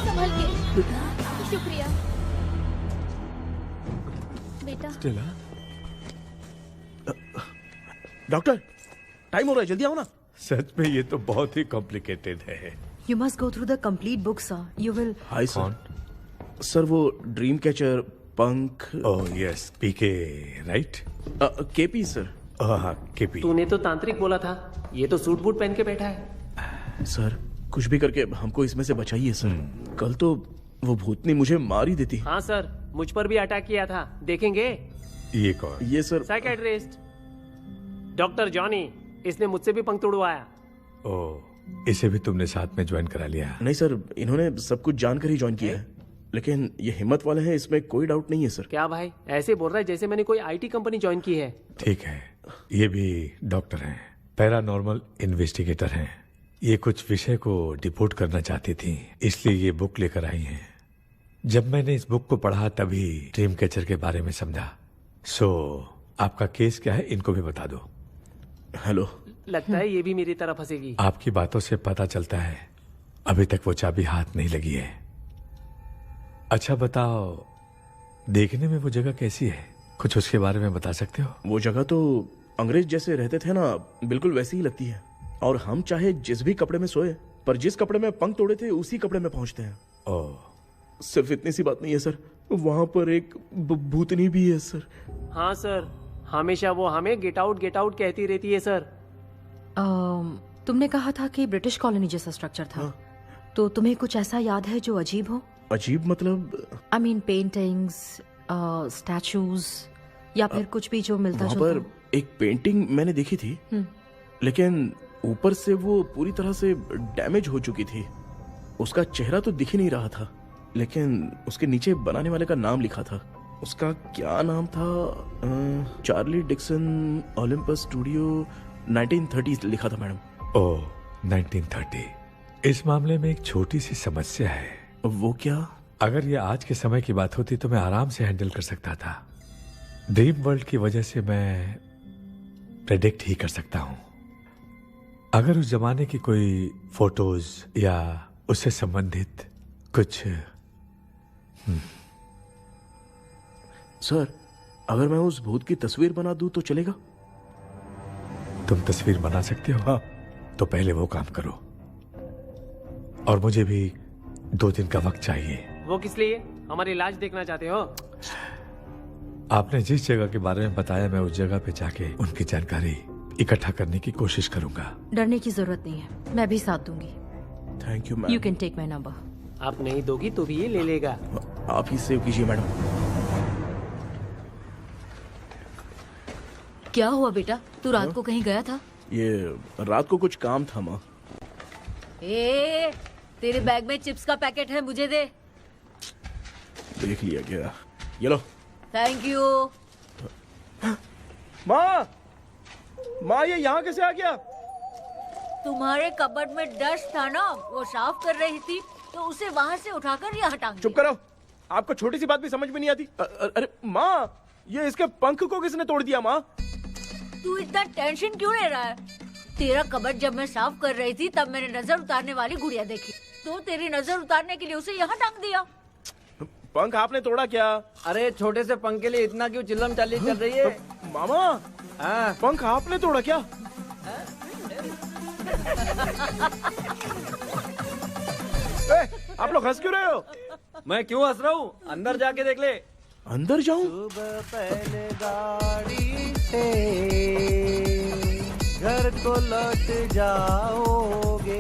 संभल के। शुक्रिया बेटा। डॉक्टर, टाइम हो रहा है, जल्दी आओ ना। सच में ये तो बहुत ही कॉम्प्लिकेटेड है। You must go through the complete book, sir. You will. Hi sir. Sir वो ड्रीम कैचर पंख। ओह यस, पीके राइट? KP sir. हाँ केपी। तूने तो तांत्रिक बोला था, ये तो सूट बूट पहन के बैठा है। सर कुछ भी करके हमको इसमें से बचाइए सर। कल तो वो भूतनी मुझे मार ही देती। हाँ सर, मुझ पर भी अटैक किया था, देखेंगे? ये कौन? ये सर साइकेट्रिस्ट डॉक्टर जॉनी, इसने मुझसे भी पंख तोड़वाया। ओह, इसे भी तुमने साथ में ज्वाइन करा लिया? नहीं सर, इन्होंने सब कुछ जानकर ही ज्वाइन किया है, लेकिन ये हिम्मत वाले हैं, इसमें कोई डाउट नहीं है सर। क्या भाई, ऐसे बोल रहा है जैसे मैंने कोई आईटी कंपनी ज्वाइन की है। ठीक है, ये भी डॉक्टर हैं, पैरानॉर्मल इन्वेस्टिगेटर हैं। ये कुछ विषय को डिपोर्ट करना चाहती थी, इसलिए ये बुक लेकर आई हैं। जब मैंने इस बुक को पढ़ा तभी ड्रीम कैचर के बारे में समझा। सो आपका केस क्या है, इनको भी बता दो। हेलो। लगता है ये भी मेरी तरफ फंसेगी। आपकी बातों से पता चलता है अभी तक वो चाबी हाथ नहीं लगी है। अच्छा बताओ, देखने में वो जगह कैसी है, कुछ उसके बारे में बता सकते हो? वो जगह तो अंग्रेज जैसे रहते थे ना, बिल्कुल वैसी ही लगती है। और हम चाहे जिस भी कपड़े में सोए, पर जिस कपड़े में पंख तोड़े थे उसी कपड़े में पहुंचते हैं। ओह। सिर्फ इतनी सी बात नहीं है सर, वहां पर एक भूतनी भी है सर। हाँ सर, हमेशा वो हमें गेट आउट कहती रहती है सर। तुमने कहा था कि ब्रिटिश कॉलोनी जैसा स्ट्रक्चर था। तो तुम्हें कुछ ऐसा याद है जो अजीब हो? अजीब मतलब? आई मीन पेंटिंग्स, स्टैचूज या फिर कुछ भी जो मिलता वहाँ जुलता पर एक पेंटिंग मैंने देखी थी, लेकिन ऊपर से वो पूरी तरह से डैमेज हो चुकी थी। उसका चेहरा तो दिख ही नहीं रहा था, लेकिन उसके नीचे बनाने वाले का नाम लिखा था। उसका क्या नाम था? चार्ली डिक्सन, ओलंपस स्टूडियो, 1930 लिखा था मैडम। ओह 1930। इस मामले में एक छोटी सी समस्या है। वो क्या? अगर ये आज के समय की बात होती तो मैं आराम से हैंडल कर सकता था। ड्रीम वर्ल्ड की वजह से मैं प्रेडिक्ट ही कर सकता हूं। अगर उस जमाने की कोई फोटोज या उससे संबंधित कुछ। सर, अगर मैं उस भूत की तस्वीर बना दूं तो चलेगा? तुम तस्वीर बना सकते हो? हाँ। तो पहले वो काम करो, और मुझे भी 2 दिन का वक्त चाहिए। वो किस लिए? हमारी इलाज देखना चाहते हो? आपने जिस जगह के बारे में बताया, मैं उस जगह पे जाके उनकी जानकारी इकट्ठा करने की कोशिश करूंगा। डरने की जरूरत नहीं है, मैं भी साथ दूंगी। Thank you ma'am. You can take my number. आप नहीं दोगी तो भी ये ले लेगा। आप ही सेव कीजिए मैडम। क्या हुआ बेटा, तू रात को कहीं गया था? ये रात को कुछ काम था माँ। ए, तेरे बैग में चिप्स का पैकेट है, मुझे दे। देख लिया क्या? ये लो। Thank you. माँ, माँ ये यहाँ कैसे आ गया? तुम्हारे कबर्ड में डस्ट था ना, वो साफ कर रही थी तो उसे वहाँ से उठाकर यहाँ टांग चुप करो, आपको छोटी सी बात भी समझ में नहीं आती। अरे माँ, ये इसके पंख को किसने तोड़ दिया? माँ तू इतना टेंशन क्यों ले रहा है? तेरा कबर्ड जब मैं साफ कर रही थी तब मैंने नजर उतारने वाली गुड़िया देखी, तो तेरी नजर उतारने के लिए उसे यहाँ टांग दिया। पंख आपने तोड़ा क्या? अरे छोटे से पंख के लिए इतना क्यों चिल्लम चाली चल रही है? मामा, पंख आपने तोड़ा क्या? आप लोग हंस क्यों रहे हो? मैं क्यों हंस रहा हूँ? अंदर जाके देख ले। अंदर जाऊं? सुबह पहले गाड़ी से घर को लौट जाओगे,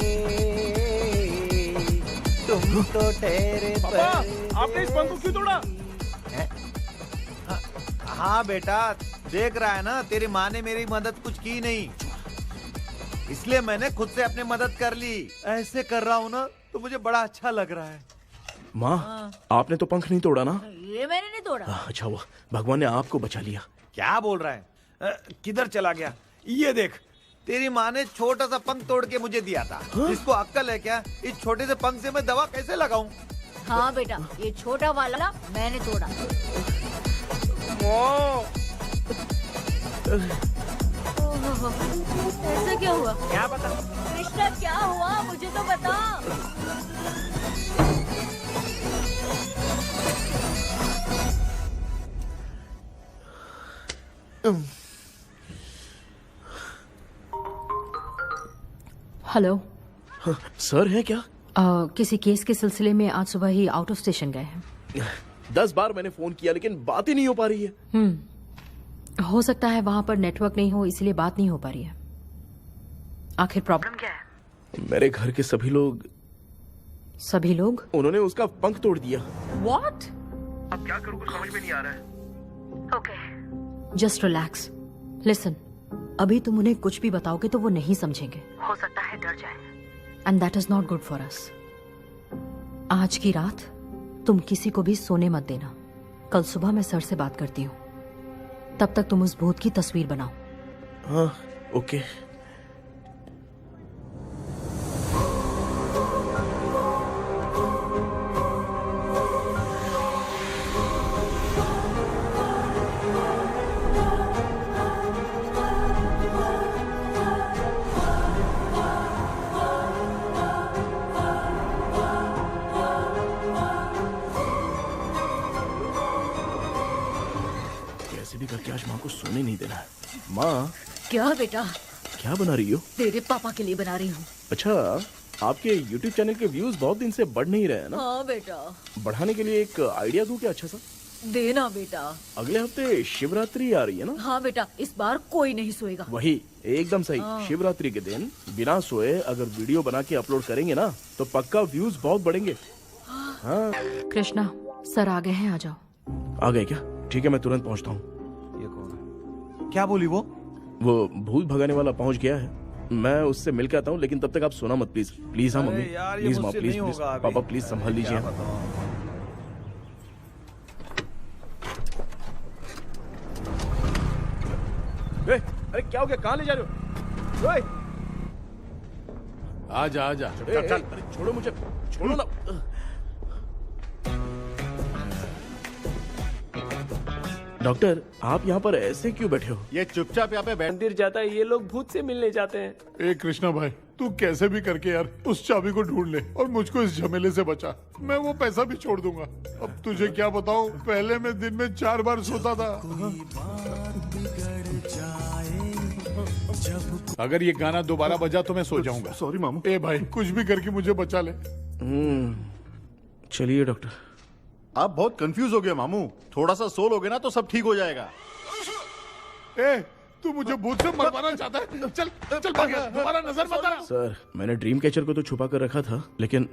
तुम तो ठहरे। पापा, आपने इस पंख को क्यों तोड़ा? हाँ बेटा, देख रहा है ना, तेरी माँ ने मेरी मदद कुछ की नहीं, इसलिए मैंने खुद से अपनी मदद कर ली। ऐसे कर रहा हूँ ना तो मुझे बड़ा अच्छा लग रहा है। माँ, आपने तो पंख नहीं तोड़ा ना? ये मैंने नहीं तोड़ा। अच्छा हुआ, भगवान ने आपको बचा लिया। क्या बोल रहा है? किधर चला गया? ये देख, तेरी माँ ने छोटा सा पंख तोड़ के मुझे दिया था। इसको अक्ल है क्या? इस छोटे से पंख से मैं दवा कैसे लगाऊं? हाँ बेटा, ये छोटा वाला मैंने तोड़ा। ऐसा क्या हुआ? क्या पता? कृष्णा क्या हुआ, मुझे तो बता। हेलो। सर है क्या? किसी केस के सिलसिले में आज सुबह ही आउट ऑफ स्टेशन गए हैं। 10 बार मैंने फोन किया लेकिन बात ही नहीं हो पा रही है। हो सकता है वहां पर नेटवर्क नहीं हो, इसलिए बात नहीं हो पा रही है। आखिर प्रॉब्लम क्या है? मेरे घर के सभी लोग उन्होंने उसका पंख तोड़ दिया। What? अब क्या करूँ कुछ समझ में नहीं आ रहा है। Okay, just relax. लिसन, अभी तुम उन्हें कुछ भी बताओगे तो वो नहीं समझेंगे। हो सकता है डर जाए। And that is not good for us. आज की रात तुम किसी को भी सोने मत देना। कल सुबह मैं सर से बात करती हूँ। तब तक तुम उस भूत की तस्वीर बनाओ। हाँ, ओके। कैसे भी करके आज माँ को सोने नहीं देना है। माँ, क्या बेटा? क्या बना रही हो? तेरे पापा के लिए बना रही हूँ। अच्छा, आपके YouTube चैनल के व्यूज बहुत दिन से बढ़ नहीं रहे हैं ना? हाँ बेटा। बढ़ाने के लिए एक आइडिया दूं क्या अच्छा सा? देना बेटा। अगले हफ्ते शिवरात्रि आ रही है ना? हाँ बेटा, इस बार कोई नहीं सोएगा। वही, एकदम सही। हाँ। शिवरात्रि के दिन बिना सोए अगर वीडियो बना के अपलोड करेंगे ना तो पक्का व्यूज बहुत बढ़ेंगे। हाँ। कृष्णा, सर आ गए हैं, आ जाओ। आ गए क्या? ठीक है, मैं तुरंत पहुंचता हूँ। क्या बोली वो भूत भगाने वाला पहुंच गया है। मैं उससे मिल के आता हूँ, लेकिन तब तक आप सोना मत प्लीज। प्लीज। हाँ मम्मी, यार, ये प्लीज माँ, मुझसे प्लीज नहीं प्लीज। होगा अभी। पापा प्लीज संभाल लीजिए। अरे क्या हो गया? कहाँ ले जा रहे हो? ओए! आजा आजा। अरे छोड़ो मुझे, छोड़ो ना। डॉक्टर, आप यहाँ पर ऐसे क्यों बैठे हो? ये चुपचाप यहाँ पे बैठ। मंदिर जाता है, ये लोग भूत से मिलने जाते हैं। ए कृष्णा भाई, तू कैसे भी करके यार उस चाबी को ढूंढ ले और मुझको इस झमेले से बचा। मैं वो पैसा भी छोड़ दूंगा। अब तुझे क्या बताऊं, पहले मैं दिन में 4 बार सोता था। अगर ये गाना दोबारा बजा तो मैं सो जाऊंगा। सॉरी मामू। ए भाई, कुछ भी करके मुझे बचा ले। चलिए डॉक्टर। आप बहुत कंफ्यूज हो गए मामू। थोड़ा सा सो लोगे ना तो सब ठीक हो जाएगा। ए, तू मुझे भूत से मरवाना चाहता है? चल चल भाग, दोबारा नजर मत आना। सर, मैंने ड्रीम कैचर को तो छुपा कर रखा था, लेकिन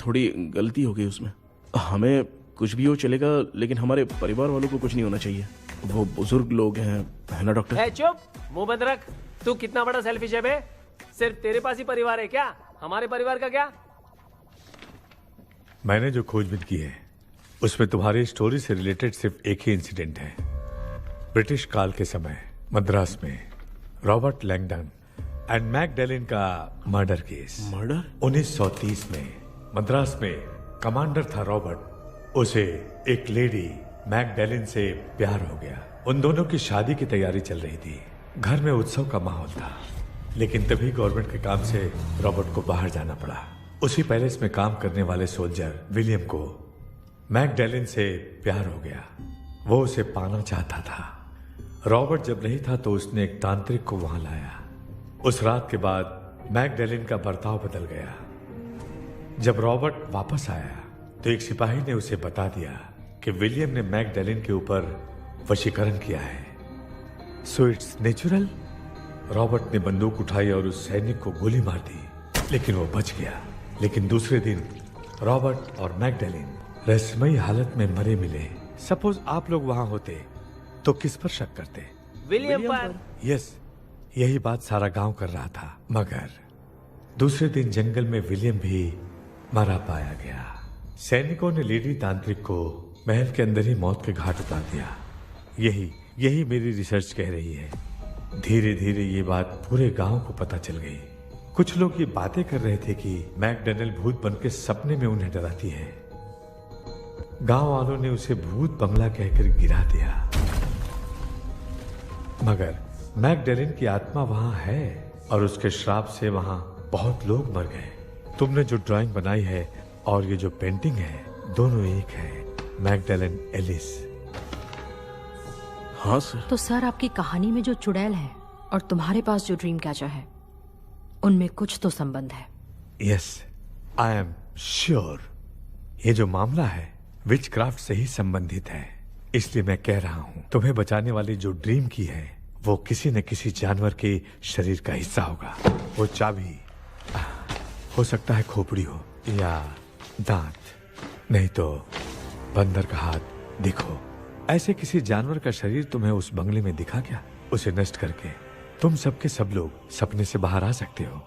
थोड़ी गलती हो गई उसमें। हमें कुछ भी हो चलेगा, लेकिन हमारे परिवार वालों को कुछ नहीं होना चाहिए। वो बुजुर्ग लोग हैं, है ना डॉक्टर? ए, चुप, मुंह बंद रख। तू कितना बड़ा सेल्फिश है बे? सिर्फ तेरे पास ही परिवार है क्या? हमारे परिवार का क्या? मैंने जो खोजबीन की है उसमें तुम्हारी स्टोरी से रिलेटेड सिर्फ एक ही इंसिडेंट है। ब्रिटिश काल के समय मद्रास में रॉबर्ट लैंगडन एंड मैकडेलिन का मर्डर केस। मर्डर? 1930 में मद्रास में कमांडर था रॉबर्ट। उसे एक लेडी मैकडेलिन से प्यार हो गया। उन दोनों की शादी की तैयारी चल रही थी। घर में उत्सव का माहौल था, लेकिन तभी गवर्नमेंट के काम से रॉबर्ट को बाहर जाना पड़ा। उसी पैलेस में काम करने वाले सोल्जर विलियम को मैकडेलिन से प्यार हो गया। वो उसे पाना चाहता था। रॉबर्ट जब नहीं था तो उसने एक तांत्रिक को वहां लाया। उस रात के बाद मैकडेलिन का बर्ताव बदल गया। जब रॉबर्ट वापस आया तो एक सिपाही ने उसे बता दिया कि विलियम ने मैकडेलिन के ऊपर वशीकरण किया है। So it's natural. रॉबर्ट ने बंदूक उठाई और उस सैनिक को गोली मार दी, लेकिन वो बच गया। लेकिन दूसरे दिन रॉबर्ट और मैकडेलिन रहस्यमयी हालत में मरे मिले। सपोज आप लोग वहां होते तो किस पर शक करते? विलियम पर। यस, यही बात सारा गांव कर रहा था। मगर दूसरे दिन जंगल में विलियम भी मरा पाया गया। सैनिकों ने लेडी तांत्रिक को महल के अंदर ही मौत के घाट उतार दिया। यही मेरी रिसर्च कह रही है। धीरे धीरे ये बात पूरे गांव को पता चल गई। कुछ लोग ये बातें कर रहे थे कि मैकडेनियल भूत बनके सपने में उन्हें डराती है। गांव वालों ने उसे भूत बंगला कहकर गिरा दिया। मगर मैकडेलिन की आत्मा वहां है और उसके श्राप से वहां बहुत लोग मर गए। तुमने जो ड्राइंग बनाई है और ये जो पेंटिंग है, दोनों एक है। मैकडेलिन एलिस। हाँ सर। तो सर, आपकी कहानी में जो चुड़ैल है और तुम्हारे पास जो ड्रीम कैचर है, उनमें कुछ तो संबंध है। यस, आई एम श्योर ये जो मामला है विच क्राफ्ट से ही संबंधित है। इसलिए मैं कह रहा हूँ तुम्हें बचाने वाली जो ड्रीम की है वो किसी न किसी जानवर के शरीर का हिस्सा होगा। वो चाबी हो सकता है खोपड़ी हो या दांत, नहीं तो बंदर का हाथ। देखो, ऐसे किसी जानवर का शरीर तुम्हें उस बंगले में दिखा क्या? उसे नष्ट करके तुम सबके सब लोग सपने से बाहर आ सकते हो।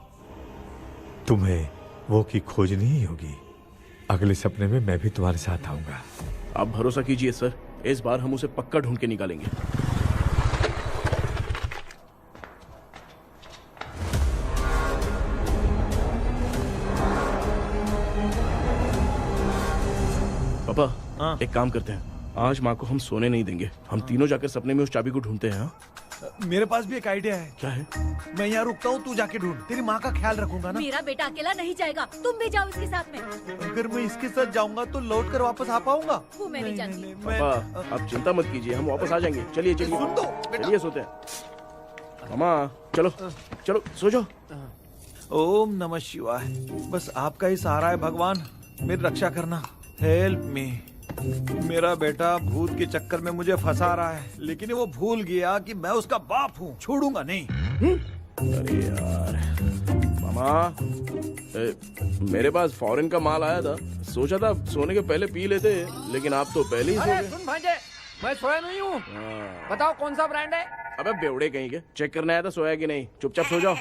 तुम्हें वो की खोजनी ही होगी। अगले सपने में मैं भी तुम्हारे साथ आऊंगा। आप भरोसा कीजिए सर, इस बार हम उसे पक्का ढूंढ के निकालेंगे। पापा, एक काम करते हैं, आज माँ को हम सोने नहीं देंगे। हम तीनों जाकर सपने में उस चाबी को ढूंढते हैं। मेरे पास भी एक आइडिया है। क्या है? मैं यहाँ रुकता हूँ, तू जाके ढूंढ। तेरी माँ का ख्याल रखूंगा ना। मेरा बेटा अकेला नहीं जाएगा, तुम भी जाओ इसके साथ में। अगर मैं इसके साथ जाऊंगा तो लौट कर वापस आ पाऊंगा? वो मैं नहीं जानती। पापा, आप चिंता मत कीजिए, हम वापस आ जाएंगे। चलिए चलिए, सुन तो, बेटा। चलिए सोते हैं। मामा चलो चलो सो जाओ। ओम नमः शिवाय। बस आपका ही सहारा है भगवान, मेरी रक्षा करना। Help me. मेरा बेटा भूत के चक्कर में मुझे फंसा रहा है, लेकिन वो भूल गया कि मैं उसका बाप हूँ। छोड़ूंगा नहीं। अरे यार मामा, मेरे पास फॉरेन का माल आया था, सोचा था सोने के पहले पी लेते, लेकिन आप तो पहले ही सो अरे गए। सुन भांजे, मैं सोया नहीं हूँ। बताओ कौन सा ब्रांड है? अबे बेवड़े कहीं के, चेक करने आया था सोया कि नहीं। चुपचाप सो जाओ।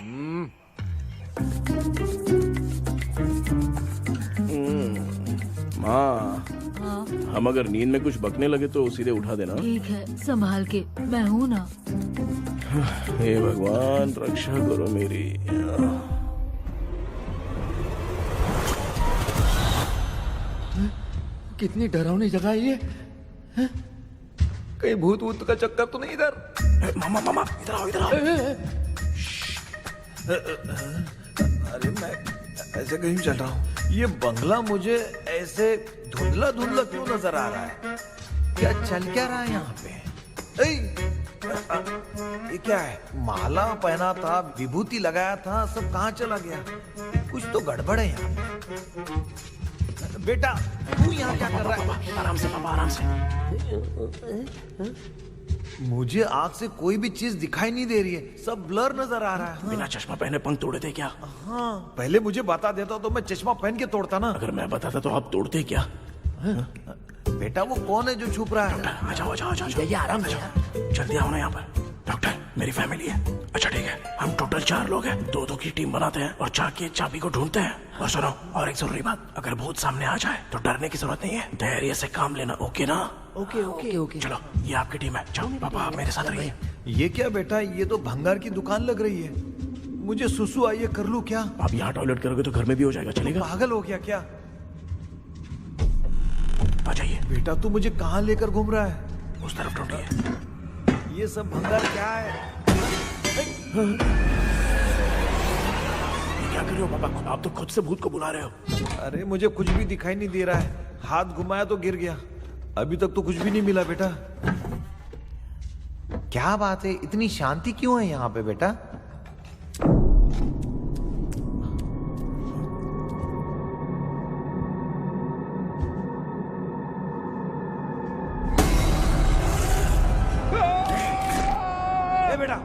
माँ, हम अगर नींद में कुछ बकने लगे तो सीधे उठा देना। ठीक है, संभाल के, मैं हूँ ना। हे भगवान, रक्षा करो मेरी। कितनी डरावनी जगह है ये। हैं? कहीं भूत वूत का चक्कर तो नहीं इधर? मामा मामा, इधर आओ इधर आओ। अरे मैं ऐसे कहीं चल रहा हूँ। ये बंगला मुझे ऐसे धुंधला धुंधला क्यों नजर आ रहा है? क्या चल क्या रहा है यहाँ पे? ये क्या है? माला पहना था, विभूति लगाया था, सब कहाँ चला गया? कुछ तो गड़बड़ है यहाँ पे। बेटा, तू यहाँ क्या कर रहा है? आराम से पापा, आराम से। मुझे आँख से कोई भी चीज दिखाई नहीं दे रही है, सब ब्लर नजर आ रहा है। बिना चश्मा पहने पंख तोड़े थे क्या? हाँ, पहले मुझे बता देता तो मैं चश्मा पहन के तोड़ता ना। अगर मैं बताता तो आप तोड़ते क्या? बेटा, वो कौन है जो छुप रहा है? आ जाओ आ जाओ आ जाओ, आराम से जल्दी आओ ना यहाँ पर। डॉक्टर, मेरी फैमिली है। अच्छा ठीक है, हम टोटल 4 लोग हैं, 2-2 की टीम बनाते हैं और जाके चाबी को ढूंढते हैं। और सुनो, और एक जरूरी बात, अगर भूत सामने आ जाए तो डरने की जरूरत नहीं है, धैर्य से काम लेना। ओके ना? Okay okay okay. चलो, ये आपकी टीम है। जाओ पापा, आप मेरे साथ रहिए। ये क्या बेटा, ये तो भंगार की दुकान लग रही है। मुझे सुसु आई है, कर लूं क्या? आप यहाँ टॉयलेट करोगे तो घर में भी हो जाएगा, चलेगा? पागल हो गया क्या? आ जाइए। बेटा, तू मुझे कहाँ लेकर घूम रहा है? उस तरफ ढूंढिए। ये सब भंगार क्या है? क्या कर रहे हो पापा? आप तो खुद से भूत को बुला रहे हो। अरे मुझे कुछ भी दिखाई नहीं दे रहा है, हाथ घुमाया तो गिर गया। अभी तक तो कुछ भी नहीं मिला बेटा। क्या बात है, इतनी शांति क्यों है यहाँ पे बेटा? ए बेटा,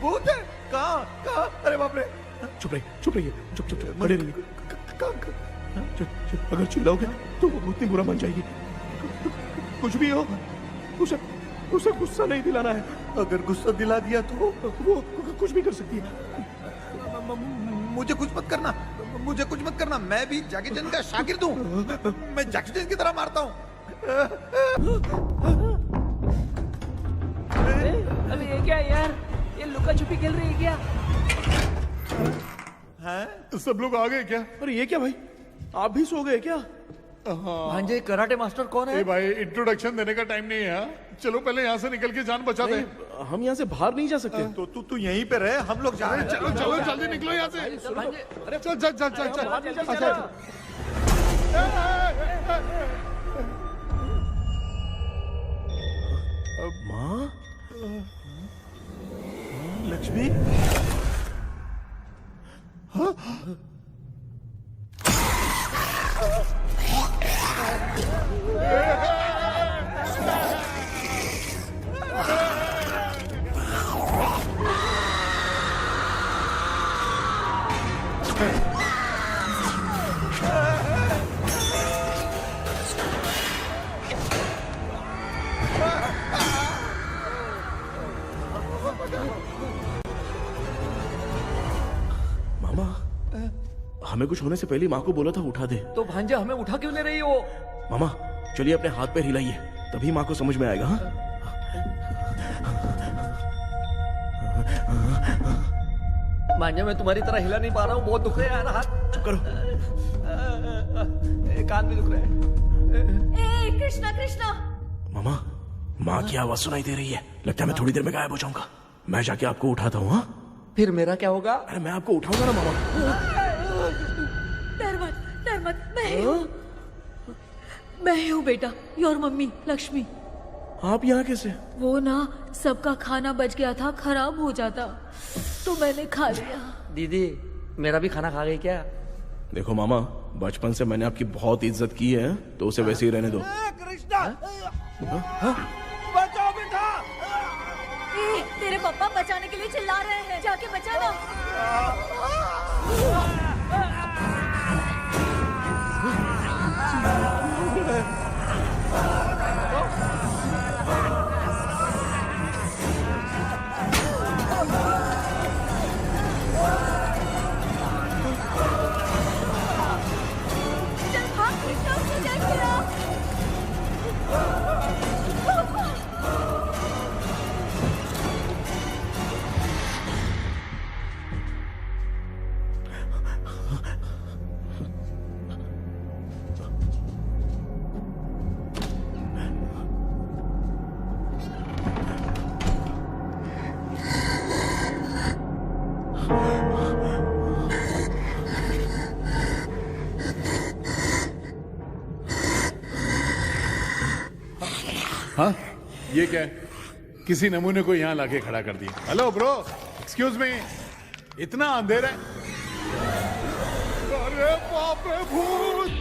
भूत है? कहाँ कहाँ? अरे बाप रे! चुप रहिए चुप रहिए, चुप चुप चुप खड़े रहिए। अगर चिल्लाओगे तो वो इतनी बुरा मान जाएगी। कुछ भी हो, उसे गुस्सा नहीं दिलाना है। अगर गुस्सा दिला दिया तो वो कुछ भी कर सकती है। मुझे कुछ मत करना, मुझे कुछ मत करना। मैं भी जैकी चैन का शागिर्द हूँ। मैं जैकी चैन की तरह मारता हूँ। अबे ये क्या है यार? ये लुका छुपी खेल रही है क्या? हैं? सब लोग आ गए क्या? अरे ये क्या भाई, आप भी सो गए क्या? भांजे, कराटे मास्टर कौन है? भाई, इंट्रोडक्शन देने का टाइम नहीं है। चलो पहले यहाँ से निकल के जान बचाते हैं। हम यहाँ से बाहर नहीं जा सकते। तो तू यहीं पे रहे, हम लोग जा रहे हैं। चलो चलो जल्दी निकलो यहाँ से। चल चल चल चल चल। माँ? लक्ष्मी? हाँ? मामा, हमें कुछ होने से पहले माँ को बोला था उठा दे। तो भांजे हमें उठा क्यों ले रही हो? मामा चलिए अपने हाथ पैर हिलाइए, तभी माँ को समझ में आएगा। हाँ? भांजे मैं तुम्हारी तरह हिला नहीं पा रहा हूँ, बहुत दुख रहे हैं यार हाथ। चुप करो। कान भी दुख रहे हैं। ए कृष्णा कृष्णा। मामा, माँ की आवाज सुनाई दे रही है, लगता है मैं थोड़ी देर में गायब हो जाऊंगा। मैं जाके आपको उठाता हूँ। हाँ? फिर मेरा क्या होगा? अरे मैं आपको उठाऊंगा ना मामा। डर मत, मैं हूँ बेटा, योर मम्मी लक्ष्मी। आप यहाँ कैसे? वो ना सबका खाना बच गया था, खराब हो जाता तो मैंने खा लिया। दीदी मेरा भी खाना खा गई क्या? देखो मामा, बचपन से मैंने आपकी बहुत इज्जत की है, तो उसे वैसे ही रहने दो। कृष्णा बचाओ बेटा। तेरे पापा बचाने के लिए चिल्ला रहे हैं, जाके बचाना। चल भाग कृष्णा, उसे देख लिया। हाँ, ये क्या है? किसी नमूने को यहाँ लाके खड़ा कर दिया। हेलो ब्रो, एक्सक्यूज मी, इतना अंधेरा है। अरे बाप रे, भूत!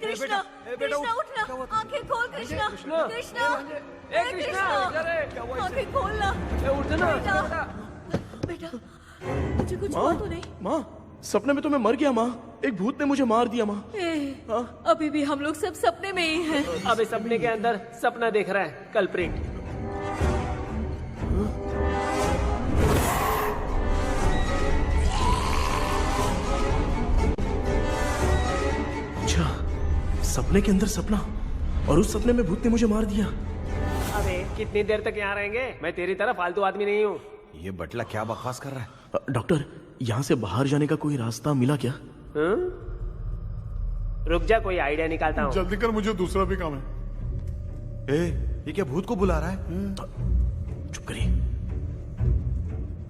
कृष्णा, कृष्णा उठना, आंखें खोल कृष्णा, कृष्णा, ए कृष्णा, आंखें खोलना। उठना बेटा, मुझे कुछ हुआ तो नहीं? माँ, सपने में तो मैं मर गया माँ, एक भूत ने मुझे मार दिया माँ। अभी भी हम लोग सब सपने में ही हैं। अब इस सपने के अंदर सपना देख रहा है कल्प्रिट। अच्छा, सपने के अंदर सपना, और उस सपने में भूत ने मुझे मार दिया। अबे कितनी देर तक यहाँ रहेंगे? मैं तेरी तरह फालतू आदमी नहीं हूँ। ये बटला क्या बकवास कर रहा है? डॉक्टर, यहाँ से बाहर जाने का कोई रास्ता मिला क्या? रुक जा, कोई आइडिया निकालता हूँ। जल्दी कर, मुझे दूसरा भी काम है। ये क्या भूत को बुला रहा है? चुप करिए।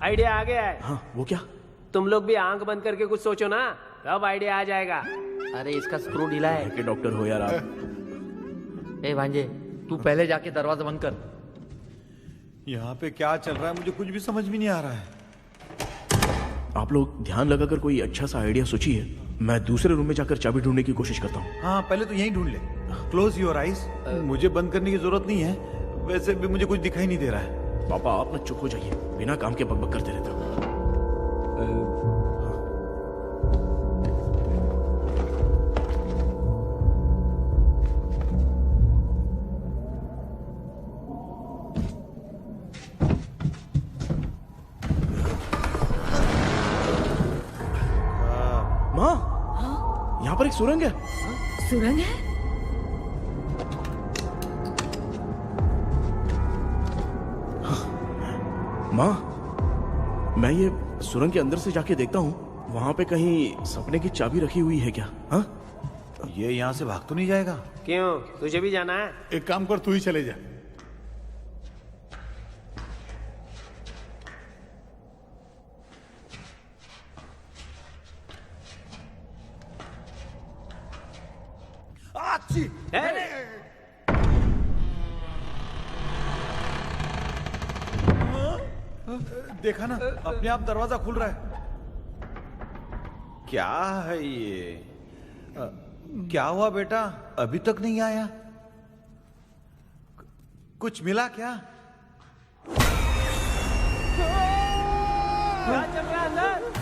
आइडिया आ गया है। हाँ, वो क्या? तुम लोग भी आंख बंद करके कुछ सोचो ना, तब आइडिया आ जाएगा। अरे इसका स्क्रू ढीला है। के डॉक्टर हो यार आप। ए भांजे, तू पहले जाके दरवाजा बंद कर। यहाँ पे क्या चल रहा है मुझे कुछ भी समझ में नहीं आ रहा है। आप लोग ध्यान लगाकर कोई अच्छा सा आइडिया सोचिए, मैं दूसरे रूम में जाकर चाबी ढूंढने की कोशिश करता हूँ। हाँ, पहले तो यहीं ढूंढ ले। Close your eyes. मुझे बंद करने की जरूरत नहीं है, वैसे भी मुझे कुछ दिखाई नहीं दे रहा है। पापा आप ना चुप हो जाइए, बिना काम के बकबक करते रहते हो। यहाँ पर एक सुरंग है। सुरंग है? माँ, मैं ये सुरंग के अंदर से जाके देखता हूँ, वहाँ पे कहीं सपने की चाबी रखी हुई है क्या? हाँ? ये यहाँ से भाग तो नहीं जाएगा? क्यों, तुझे भी जाना है? एक काम कर, तू ही चले जा। देखा ना, अपने आप दरवाजा खुल रहा है। क्या है ये? क्या हुआ बेटा, अभी तक नहीं आया? कुछ मिला क्या? क्या चल रहा है अंदर?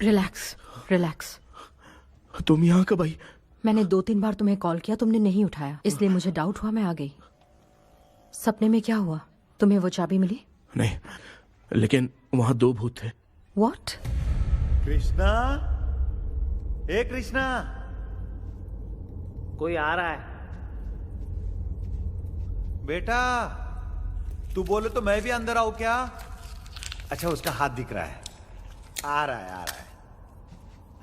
Relax relax. तुम यहाँ कब आई? मैंने 2-3 बार तुम्हें कॉल किया, तुमने नहीं उठाया, इसलिए मुझे डाउट हुआ, मैं आ गई। सपने में क्या हुआ? तुम्हें वो चाबी मिली? नहीं, लेकिन वहाँ 2 भूत थे। What? कृष्णा, ए कृष्णा, कोई आ रहा है। बेटा तू बोले तो मैं भी अंदर आऊं क्या? अच्छा, उसका हाथ दिख रहा है। आ रहा है, आ रहा है।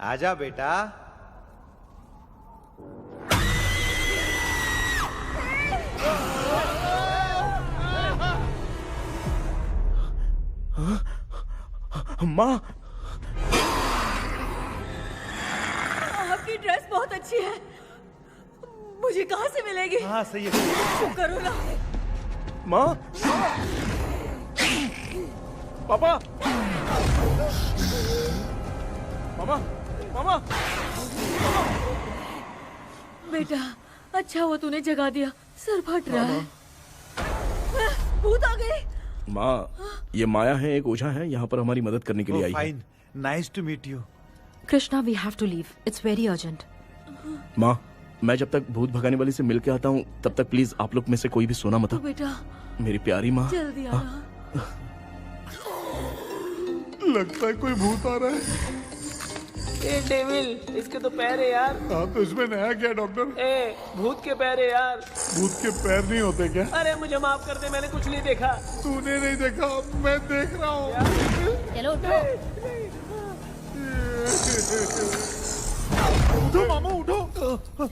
आजा बेटा। माँ, आपकी ड्रेस बहुत अच्छी है, मुझे कहाँ से मिलेगी? हाँ सही है। चुप करो ना। माँ, पापा, मामा, मामा। बेटा, अच्छा हुआ तूने जगा दिया, सर फट रहा है। भूत आ गए। माँ, ये माया है, एक ओझा है, यहाँ पर हमारी मदद करने के लिए आई है। Fine, nice to meet you. Krishna, we have to leave, it's very urgent. माँ, मैं जब तक भूत भगाने वाली से मिल के आता हूँ, तब तक प्लीज आप लोग में से कोई भी सोना मत। बेटा, मेरी प्यारी माँ। जल्दी आना। लगता है कोई भूत आ रहा है। ए डेविल, इसके तो पैर है यार। हाँ, तो इसमें नया क्या है डॉक्टर? ए, भूत के पैर है यार। भूत के पैर नहीं होते क्या? अरे मुझे माफ कर दे, मैंने कुछ नहीं देखा। तूने नहीं देखा, मैं देख रहा हूँ। चलो उठो। उठो मामू, उठो।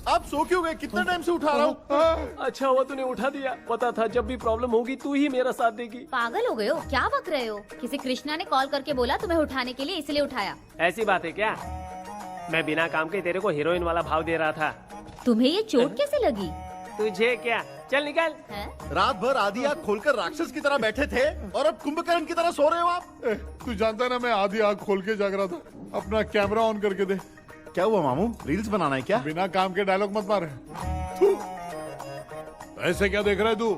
आप सो क्यों गए? कितना टाइम से उठा रहा हूँ। अच्छा हुआ तूने उठा दिया, पता था जब भी प्रॉब्लम होगी तू ही मेरा साथ देगी। पागल हो गए हो क्या? बक रहे हो? किसी कृष्णा ने कॉल करके बोला तुम्हें उठाने के लिए, इसलिए उठाया। ऐसी बात है क्या? मैं बिना काम के तेरे को हीरोइन वाला भाव दे रहा था। तुम्हें ये चोट कैसे लगी? तुझे क्या, चल निकल। रात भर आधी आँख खोलकर राक्षस की तरह बैठे थे और अब कुंभकर्ण की तरह सो रहे हो आप। तू जानता है ना, मैं आधी आँख खोल के जाग रहा था। अपना कैमरा ऑन करके दे। क्या हुआ मामू, रील्स बनाना है क्या? बिना काम के डायलॉग मत मार। ऐसे क्या देख रहा है तू?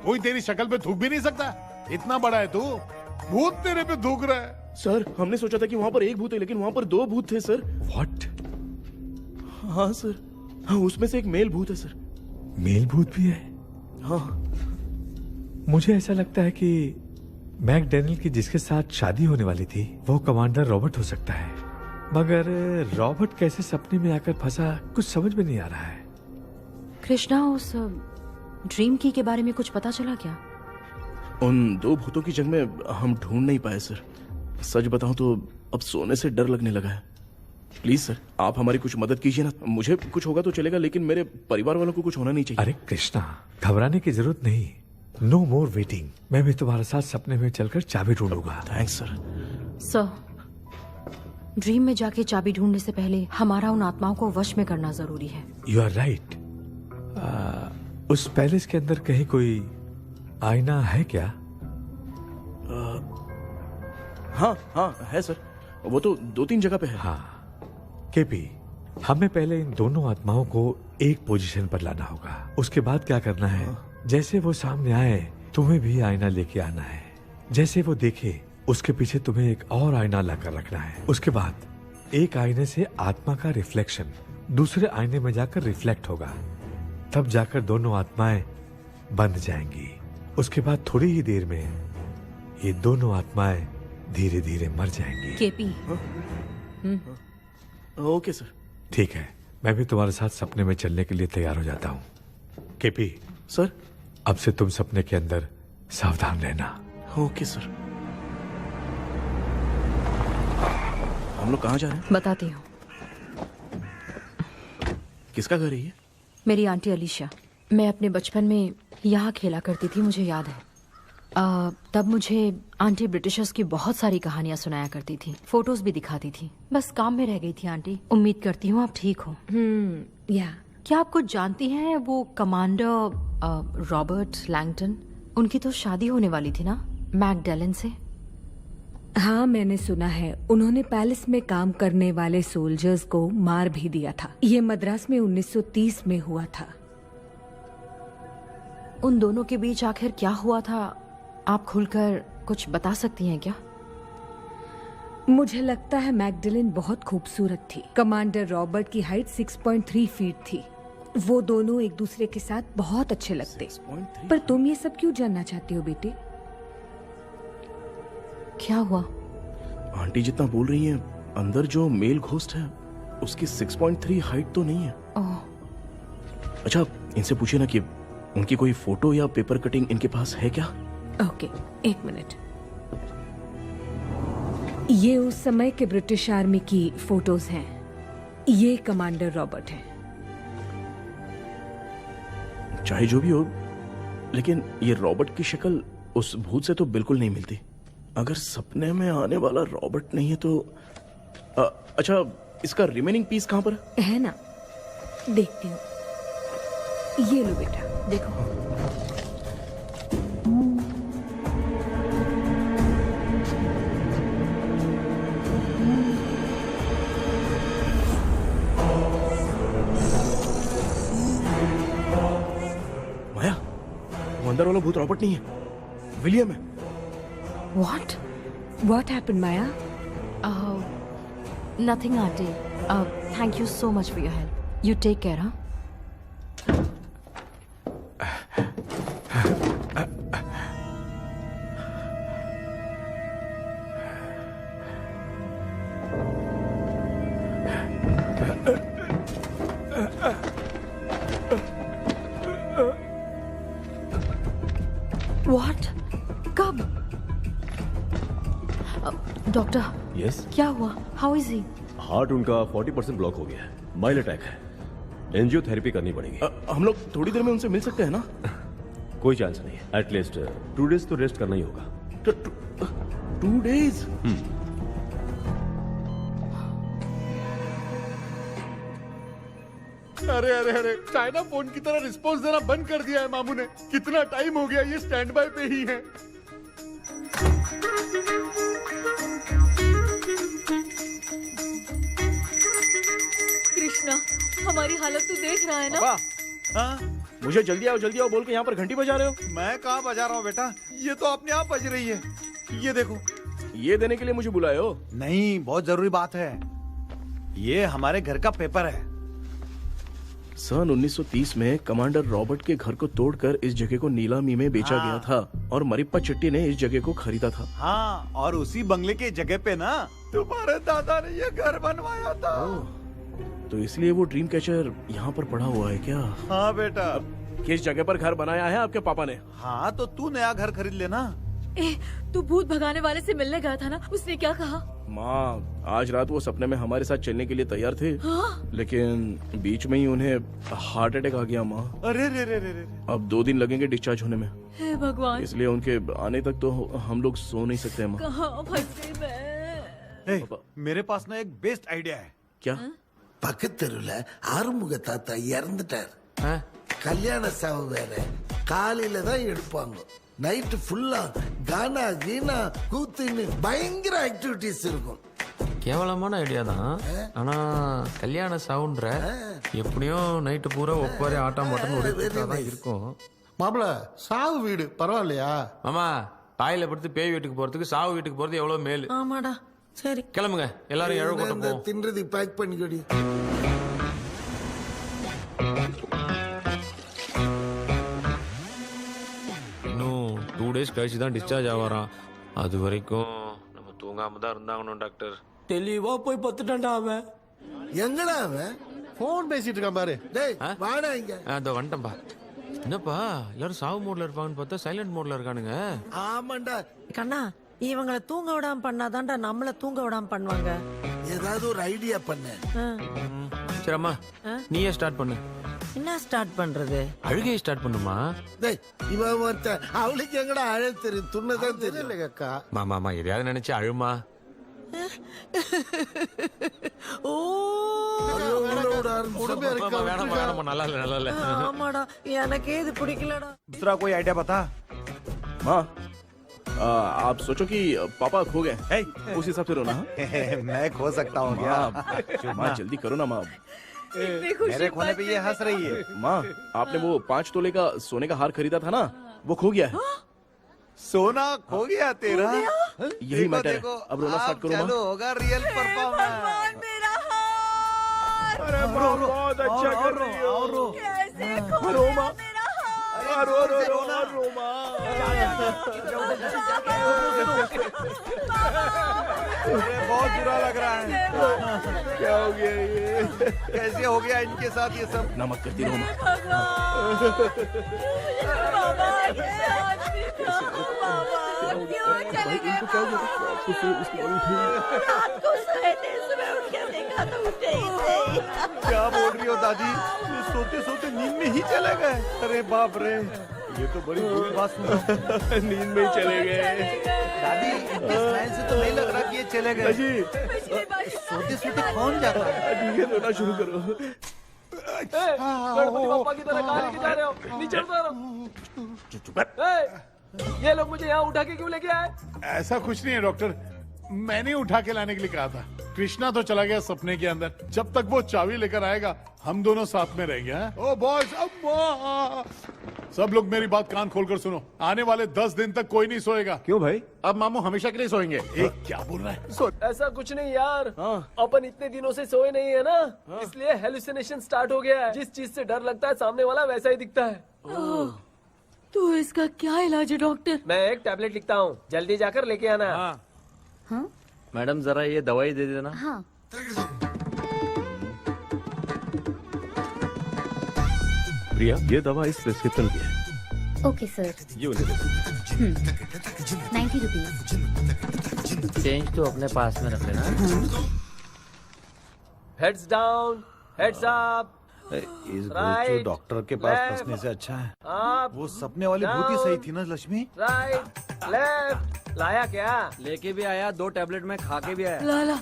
कोई तेरी शक्ल पे थूक भी नहीं सकता, इतना बड़ा है तू। भूत तेरे पे थूक रहा है। सर, हमने सोचा था कि वहाँ पर एक भूत है, लेकिन वहाँ पर 2 भूत थे सर। व्हाट? हाँ सर, हाँ, उसमें से एक मेल भूत है सर। मेल भूत भी है? हाँ। मुझे ऐसा लगता है कि मैकडैनियल की जिसके साथ शादी होने वाली थी वो कमांडर रॉबर्ट हो सकता है, मगर रॉबर्ट कैसे सपने में आकर फंसा कुछ समझ में नहीं आ रहा है। कृष्णा, उस ड्रीम की के बारे में कुछ पता चला क्या? उन 2 भूतों की जंग में हम ढूंढ नहीं पाए सर। सच बताऊं तो अब सोने से डर लगने लगा है। प्लीज सर, आप हमारी कुछ मदद कीजिए ना। मुझे कुछ होगा तो चलेगा, लेकिन मेरे परिवार वालों को कुछ होना नहीं चाहिए। अरे कृष्णा, घबराने की जरूरत नहीं। No more waiting. मैं भी तुम्हारे साथ सपने में चलकर चाबी ढूंढूंगा। Thanks sir. सर, ड्रीम में जाके चाबी ढूंढने से पहले हमारा उन आत्माओं को वश में करना जरूरी है। You are right. उस पैलेस के अंदर कहीं कोई आईना है क्या? हाँ हाँ है सर, वो तो 2-3 जगह पे है। हाँ केपी, हमें पहले इन दोनों आत्माओं को एक पोजीशन पर लाना होगा। उसके बाद क्या करना है, जैसे वो सामने आए तुम्हें भी आईना लेके आना है। जैसे वो देखे उसके पीछे तुम्हें एक और आईना लाकर रखना है। उसके बाद एक आईने से आत्मा का रिफ्लेक्शन दूसरे आईने में जाकर रिफ्लेक्ट होगा, तब जाकर दोनों आत्माएं बंध जाएंगी। उसके बाद थोड़ी ही देर में ये दोनों आत्माएं धीरे धीरे मर जाएंगी। केपी। Okay sir. ठीक है, मैं भी तुम्हारे साथ सपने में चलने के लिए तैयार हो जाता हूँ। केपी सर, अब से तुम सपने के अंदर सावधान रहना। Okay sir. हम लोग कहाँ जा रहे हैं? बताती हूँ। किसका घर है ये? मेरी आंटी अलीशा। मैं अपने बचपन में यहाँ खेला करती थी, मुझे याद है। तब मुझे आंटी ब्रिटिशर्स की बहुत सारी कहानियाँ सुनाया करती थी, फोटोज भी दिखाती थी। बस काम में रह गई थी आंटी। उम्मीद करती हूँ आप ठीक हो। या क्या आप कुछ जानती हैं वो कमांडर रॉबर्ट लैंगटन? उनकी तो शादी होने वाली थी ना मैकडलेन से। हाँ, मैंने सुना है उन्होंने पैलेस में काम करने वाले सोल्जर्स को मार भी दिया था। ये मद्रास में 1930 में हुआ था। उन दोनों के बीच आखिर क्या हुआ था, आप खुलकर कुछ बता सकती हैं क्या? मुझे लगता है मैकडलेन बहुत खूबसूरत थी। कमांडर रॉबर्ट की हाइट 6.3 फीट थी। वो दोनों एक दूसरे के साथ बहुत अच्छे लगते। पर तुम ये सब क्यों जानना चाहते हो बेटे? क्या हुआ? आंटी जितना बोल रही हैं, अंदर जो मेल घोस्ट है उसकी 6.3 हाइट तो नहीं है। अच्छा, इनसे पूछिए ना कि उनकी कोई फोटो या पेपर कटिंग इनके पास है क्या? ओके, एक मिनट। ये उस समय के ब्रिटिश आर्मी की फोटोज हैं। ये कमांडर रॉबर्ट हैं। चाहे जो भी हो, लेकिन ये रॉबर्ट की शक्ल उस भूत से तो बिल्कुल नहीं मिलती। अगर सपने में आने वाला रॉबर्ट नहीं है तो अच्छा, इसका रिमेनिंग पीस कहां पर है? ना, देखती हूँ। ये लो बेटा, देखो। माया, वो अंदर वाला भूत रॉबर्ट नहीं है, विलियम है। What? What happened, Maya? Nothing, auntie. Thank you so much for your help. You take care, huh? What? कब? डॉक्टर। यस। क्या हुआ? How is he? हार्ट उनका 40% ब्लॉक हो गया है। माइल्ड अटैक है। एंजियोथेरेपी करनी पड़ेगी। हम लोग थोड़ी देर में उनसे मिल सकते हैं ना? कोई चांस नहीं है। एटलीस्ट 2 डेज तो रेस्ट करना ही होगा। 2 डेज? अरे अरे अरे, चाइना फोन की तरह रिस्पॉन्स देना बंद कर दिया है मामू ने। कितना टाइम हो गया ये स्टैंड बाय पे ही है। कृष्णा, हमारी हालत तू देख रहा है ना? हाँ? मुझे जल्दी आओ बोल के यहाँ पर घंटी बजा रहे हो। मैं कहाँ बजा रहा हूँ बेटा, ये तो अपने आप बज रही है। ये देखो। ये देने के लिए मुझे बुलाए हो? नहीं, बहुत जरूरी बात है। ये हमारे घर का पेपर है। सन 1930 में कमांडर रॉबर्ट के घर को तोड़कर इस जगह को नीलामी में बेचा गया था और मरिप्पा चिट्टी ने इस जगह को खरीदा था। हाँ, और उसी बंगले के जगह पे ना तुम्हारे दादा ने ये घर बनवाया था। तो इसलिए वो ड्रीम कैचर यहाँ पर पड़ा हुआ है क्या? हाँ बेटा। किस जगह पर घर बनाया है आपके पापा ने? हाँ, तो तू नया घर खरीद लेना। तू भूत भगाने वाले से मिलने गया था ना, उसने क्या कहा? माँ, आज रात वो सपने में हमारे साथ चलने के लिए तैयार थे। हाँ? लेकिन बीच में ही उन्हें हार्ट अटैक आ गया माँ। अरे रे रे रे रे। अब 2 दिन लगेंगे डिस्चार्ज होने में। हे भगवान। इसलिए उनके आने तक तो हम लोग सो नहीं सकते माँ। कहाँ फंसे मैं? मेरे पास ना एक बेस्ट आइडिया है। क्या? பக்கத்தெருல ஆறுமுக தாத்தா இறந்துட்டார். கல்யாண சாவு வேற. காலையில தான் எடுப்பாங்க. நைட் ஃபுல்லா கானா கீனா கூத்துன்னு பயங்கர ஆக்டிவிட்டிஸ் இருக்கும். கேவலமான ஐடியா தான். ஆனா கல்யாண சாவுன்ற எப்படியும் நைட்டு பூரா ஒப்பாரி ஆட்டம் மாட்டம் தான் இருக்கும். மாப்பிள, சாவு வீடு பரவாயில்லையா? மாமா, பாயில படுத்து பேய் வீட்டுக்கு போறதுக்கு சாவு வீட்டுக்கு போறது எவ்வளவு மேல். ஆமாடா. சரி, கிளம்புங்க, எல்லாரும் எழ கொட்ட போ. தின்றதுக்கு பேக் பண்ணிக்கடி. டேஸ் கழிச்சு தான் டிஸ்சார்ஜ் ஆவாராம். அது வரைக்கும் நம்ம தூங்காம தான் இருந்தாங்கணும் டாக்டர். தெளிவா போய் பத்துட்டான்டா அவன். எங்கடா அவன் போன் பேசிட்டு இருக்கான் பாரு. டேய் வாடா இங்க. அதோ வந்துட்டேன்பா. என்னப்பா எல்லாரும் சாவு மோட்ல இருப்பாங்கன்னு பார்த்தா சைலண்ட் மோட்ல இருக்கானுங்க. ஆமாண்டா கண்ணா, இவங்கள தூங்க விடாம பண்ணாதான்டா நம்மள தூங்க விடாம பண்ணுவாங்க. ஏதாவது ஒரு ஐடியா பண்ணு. சரி அம்மா நீயே ஸ்டார்ட் பண்ணு. என்ன ஸ்டார்ட் பண்றது? அழுகையை ஸ்டார்ட் பண்ணுமா? டேய் இவன் ஒருத்த அவளுக்கு எங்கடா அழ தெரியும், துண்ணதான் தெரியல அக்கா. மாமா எதையாவது நினைச்சு அழுமா. ஓ வேணாமா நல்லா இல்ல. ஆமாடா எனக்கே இது பிடிக்கலடா. दूसरा कोई आइडिया बता। माँ आप सोचो कि पापा खो गए, उस हिसाब से रोना। मैं खो सकता हूँ क्या? माँ जल्दी करो ना माँ। मेरे खोने पे ये हंस रही है। माँ आपने वो 5 तोले का सोने का हार खरीदा था ना, वो खो गया है। सोना खो गया तेरा? यही मैटर है। अब रोना स्टार्ट करो माँ। चालू होगा रियल परफॉर्मेंस। मेरा हार। अरे बहुत अच्छा कर रही हो। कैसे रो माँ, रो माँ। बहुत बुरा लग रहा है। क्या हो गया ये? कैसे हो गया इनके साथ ये सब? नमक करती रहो माँ। इनको क्या हो गया? रात को सोए थे, सुबह उठ के देखा तो उठे ही नहीं। क्या बोल रही हो दादी? सोते सोते नींद में ही चले गए? अरे बाप रे, ये तो बड़ी बुरी बात सुना। नींद में ही चले गए। दादी इनके स्माइल से तो नहीं लग रहा कि ये चले गए। सोते सोते कौन जाता है? ठीक है रोना शुरू करो। गणपति बप्पा की तरह कहाँ लेके जा रहे हो? नीचे उतारो। ये लोग मुझे यहाँ उठा के क्यों लेके आए? ऐसा कुछ नहीं है डॉक्टर, मैंने उठा के लाने के लिए कहा था। कृष्णा तो चला गया सपने के अंदर, जब तक वो चाबी लेकर आएगा हम दोनों साथ में रहेंगे। ओ बॉयज, सब लोग मेरी बात कान खोलकर सुनो, आने वाले 10 दिन तक कोई नहीं सोएगा। क्यों भाई? अब मामू हमेशा के लिए सोएंगे। क्या बोल रहा है? ऐसा कुछ नहीं यार, अपन इतने दिनों से सोए नहीं है ना, इसलिए हेलुसिनेशन स्टार्ट हो गया है। जिस चीज से डर लगता है सामने वाला वैसा ही दिखता है। तो इसका क्या इलाज है डॉक्टर? मैं एक टैबलेट लिखता हूँ, जल्दी जाकर लेके आना। हाँ? मैडम जरा ये दवाई दे देना। हाँ। प्रिया ये दवा इस प्रिस्क्रिप्शन की है। Okay sir. ये उन्हें दे दो। 90 रुपीज। चेंज तो अपने पास में रख लेना। Heads down, heads up. इस गोचू डॉक्टर के पास फंसने से अच्छा है वो सपने वाली भूत ही सही थी ना लक्ष्मी। Right left. लाया क्या? लेके भी आया, 2 टैबलेट में खा के भी आया। लाला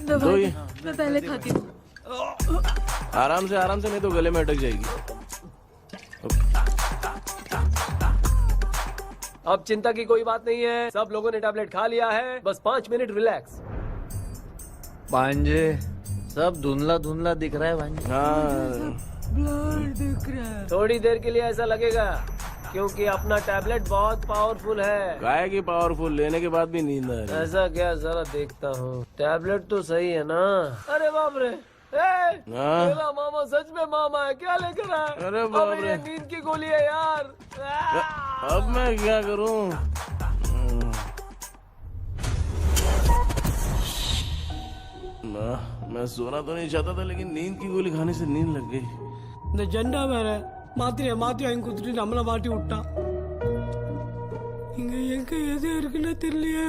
दवाई मैं पहले खाती हूँ। आराम से नहीं तो गले में अटक जाएगी। अब चिंता की कोई बात नहीं है, सब लोगों ने टैबलेट खा लिया है, बस 5 मिनट रिलैक्स। भांजे सब धुंधला धुंधला दिख रहा है भांजे। ब्लर दिख रहा है। थोड़ी देर के लिए ऐसा लगेगा क्योंकि अपना टैबलेट बहुत पावरफुल है। गाय की पावरफुल, लेने के बाद भी नींद आ रही। ऐसा क्या? जरा देखता हूँ, टैबलेट तो सही है ना? अरे बाप रे, मेरा मामा सच में मामा है, क्या लेकर आया? अरे बाप रे, ये नींद की गोली है यार। अब मैं क्या करूँ? मैं सोना तो नहीं चाहता था, लेकिन नींद की गोली खाने से नींद लग गई। இந்த ஜெண்டா வேற மாத்திரைய மாத்தி வாங்கி கொடுத்துட்டு நம்மள மாட்டி விட்டான். இங்க எங்க எது இருக்குன்னு தெரியலையே.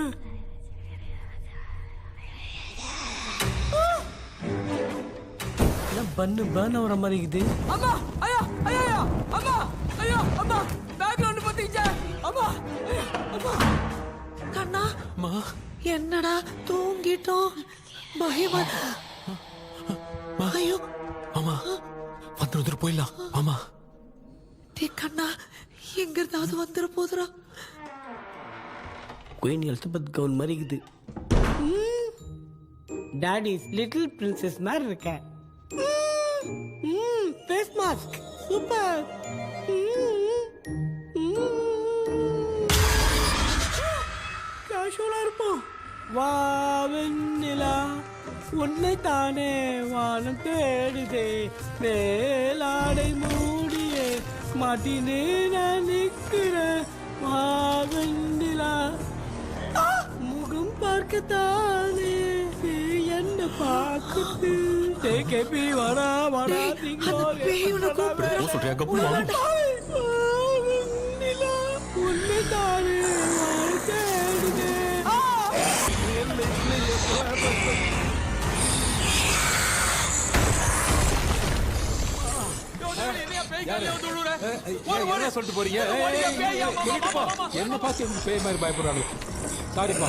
பண்ணு பர்ன் ஆகுற மாதிரி இருக்குது. அம்மா ஐயா ஐயா அம்மா ஐயா அம்மா பேக்ல ஒன்னு பத்திச்சே. அம்மா அம்மா கண்ணா என்னடா தூங்கிட்டோம். பயமா. ஐயோ மாமா வந்துரு போயிடலாம். மாமா டே கண்ணா எங்க இருந்தாவது வந்துட போதுரா. குயின் எலிசபெத் கவுன் மாதிரி இருக்குது. டாடிஸ் லிட்டில் பிரின்சஸ் மாதிரி இருக்கேன். Face mask super. கேஷுவலா இருப்போம். வா வெண்ணிலா உன்னை தானே வானம் தேடுதே, மேலாடை மூடியே மாட்டினே நான் நிற்கிறேன் முகம் பார்க்கத்தானே என்ன பார்க்குது கேபி வரா வரா சொல்றியா கப்பு உன்னை தானே என்ன சொல்லிட்டு போறீங்க என்ன பார்த்து பேய் மாதிரி பயப்படுறாங்க சாரிப்பா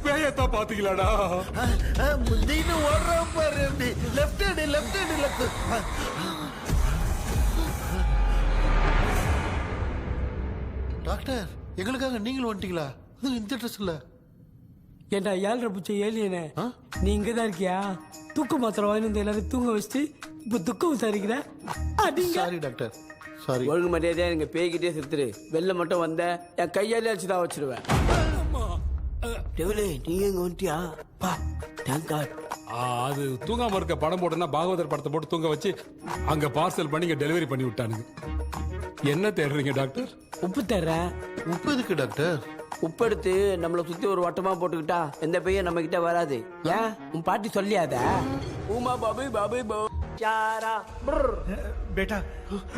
பேயத்தான் பாத்தீங்களாடா முந்தின்னு ஓடுறான் பாரு left hand left hand left doctor எங்களுக்காக நீங்களும் வந்துட்டீங்களா இந்த ட்ரெஸ் இல்ல ஏண்டா 7:30 பூச்சி ஏலியனே நீ இங்கதான் இருக்கியா தூக்க மாத்திரம் வாங்கி வந்து எல்லாரும் தூங்க வச்சுட்டு இப்ப துக்கம் விசாரிக்கிற சாரி டாக்டர் சாரி ஒழுங்கு மரியாதையா நீங்க பேய்கிட்டே செத்துரு வெளில மட்டும் வந்த என் கையாலே அடிச்சுதான் வச்சிருவேன் நீங்க இங்க வந்துட்டியா பா தேங்க் காட் அது தூங்காம இருக்க படம் போட்டோன்னா பாகவதர் படத்தை போட்டு தூங்க வச்சு அங்க பார்சல் பண்ணி இங்க டெலிவரி பண்ணி விட்டானுங்க என்ன தேடுறீங்க டாக்டர் உப்பு தர்றேன் உப்பு எதுக்கு டாக்டர் உப்பு எடுத்து நம்மளை சுத்தி ஒரு வட்டமா போட்டுக்கிட்டா எந்த பையன் நம்ம கிட்ட வராது ஏன் உன் பாட்டி சொல்லியாத உமா பாபு பாபு चारा बेटा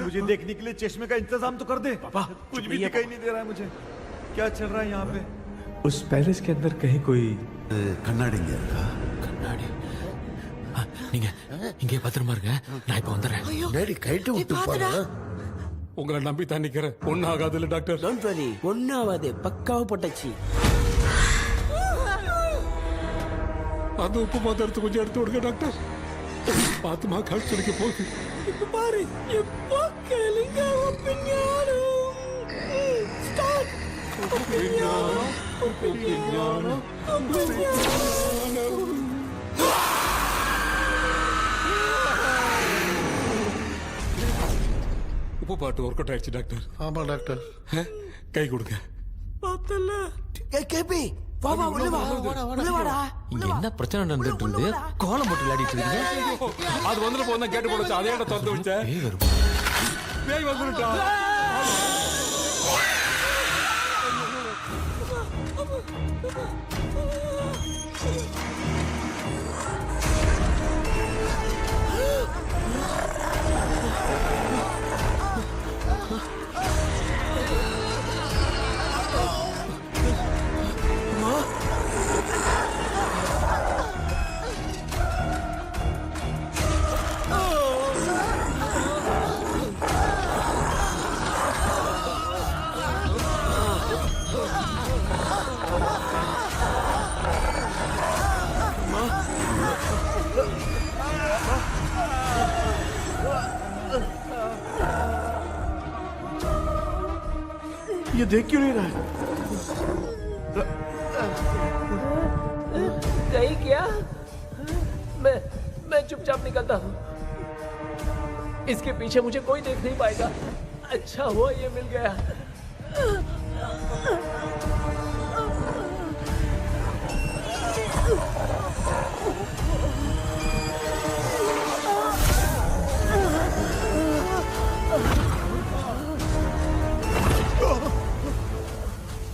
मुझे देखने के लिए चश्मे का इंतजाम तो कर दे पापा कुछ भी दिखाई नहीं दे रहा है मुझे क्या चल रहा है यहाँ पे उस पैलेस के अंदर कहीं कोई கண்ணாடி கண்ணாடி நீங்க இங்கே பத்திரமா இருங்க நான் இப்ப வந்துடுறேன் டேடி கைட்டு விட்டு போறா உங்களை நம்பி தான் நிக்கிறேன் ஒன்னும் ஆகாது இல்ல டாக்டர் டோன்ட் வரி ஒன்னும் ஆகாது பக்காவா போட்டாச்சு அந்த உப்பு பாத்திரத்தை கொஞ்சம் எடுத்து விடுங்க டாக்டர் பாத்துமா கால் துடிக்க போகுது இப்ப பாரு எப்போ கேளுங்க ஒப்பினியானம் ஸ்டார்ட் ஒப்பினியானம் ஒப்பினியானம் ஒப்பினியானம் உப்பு பாட்டு ஒர்க் அவுட் ஆயிடுச்சு டாக்டர் ஆமா டாக்டர் கை கொடுங்க பார்த்தல கேபி வா வா உள்ள வா உள்ள வாடா இங்க என்ன பிரச்சனை நடந்துட்டு இருந்து கோலம் போட்டு விளையாடிட்டு இருக்கீங்க அது வந்துட்டு போனா கேட்டு போடுச்சு அதே இடம் திறந்து வச்சேன் பேய் வந்துட்டா ये देख क्यों नहीं रहा है? नहीं क्या मैं चुपचाप निकलता हूँ इसके पीछे मुझे कोई देख नहीं पाएगा अच्छा हुआ ये मिल गया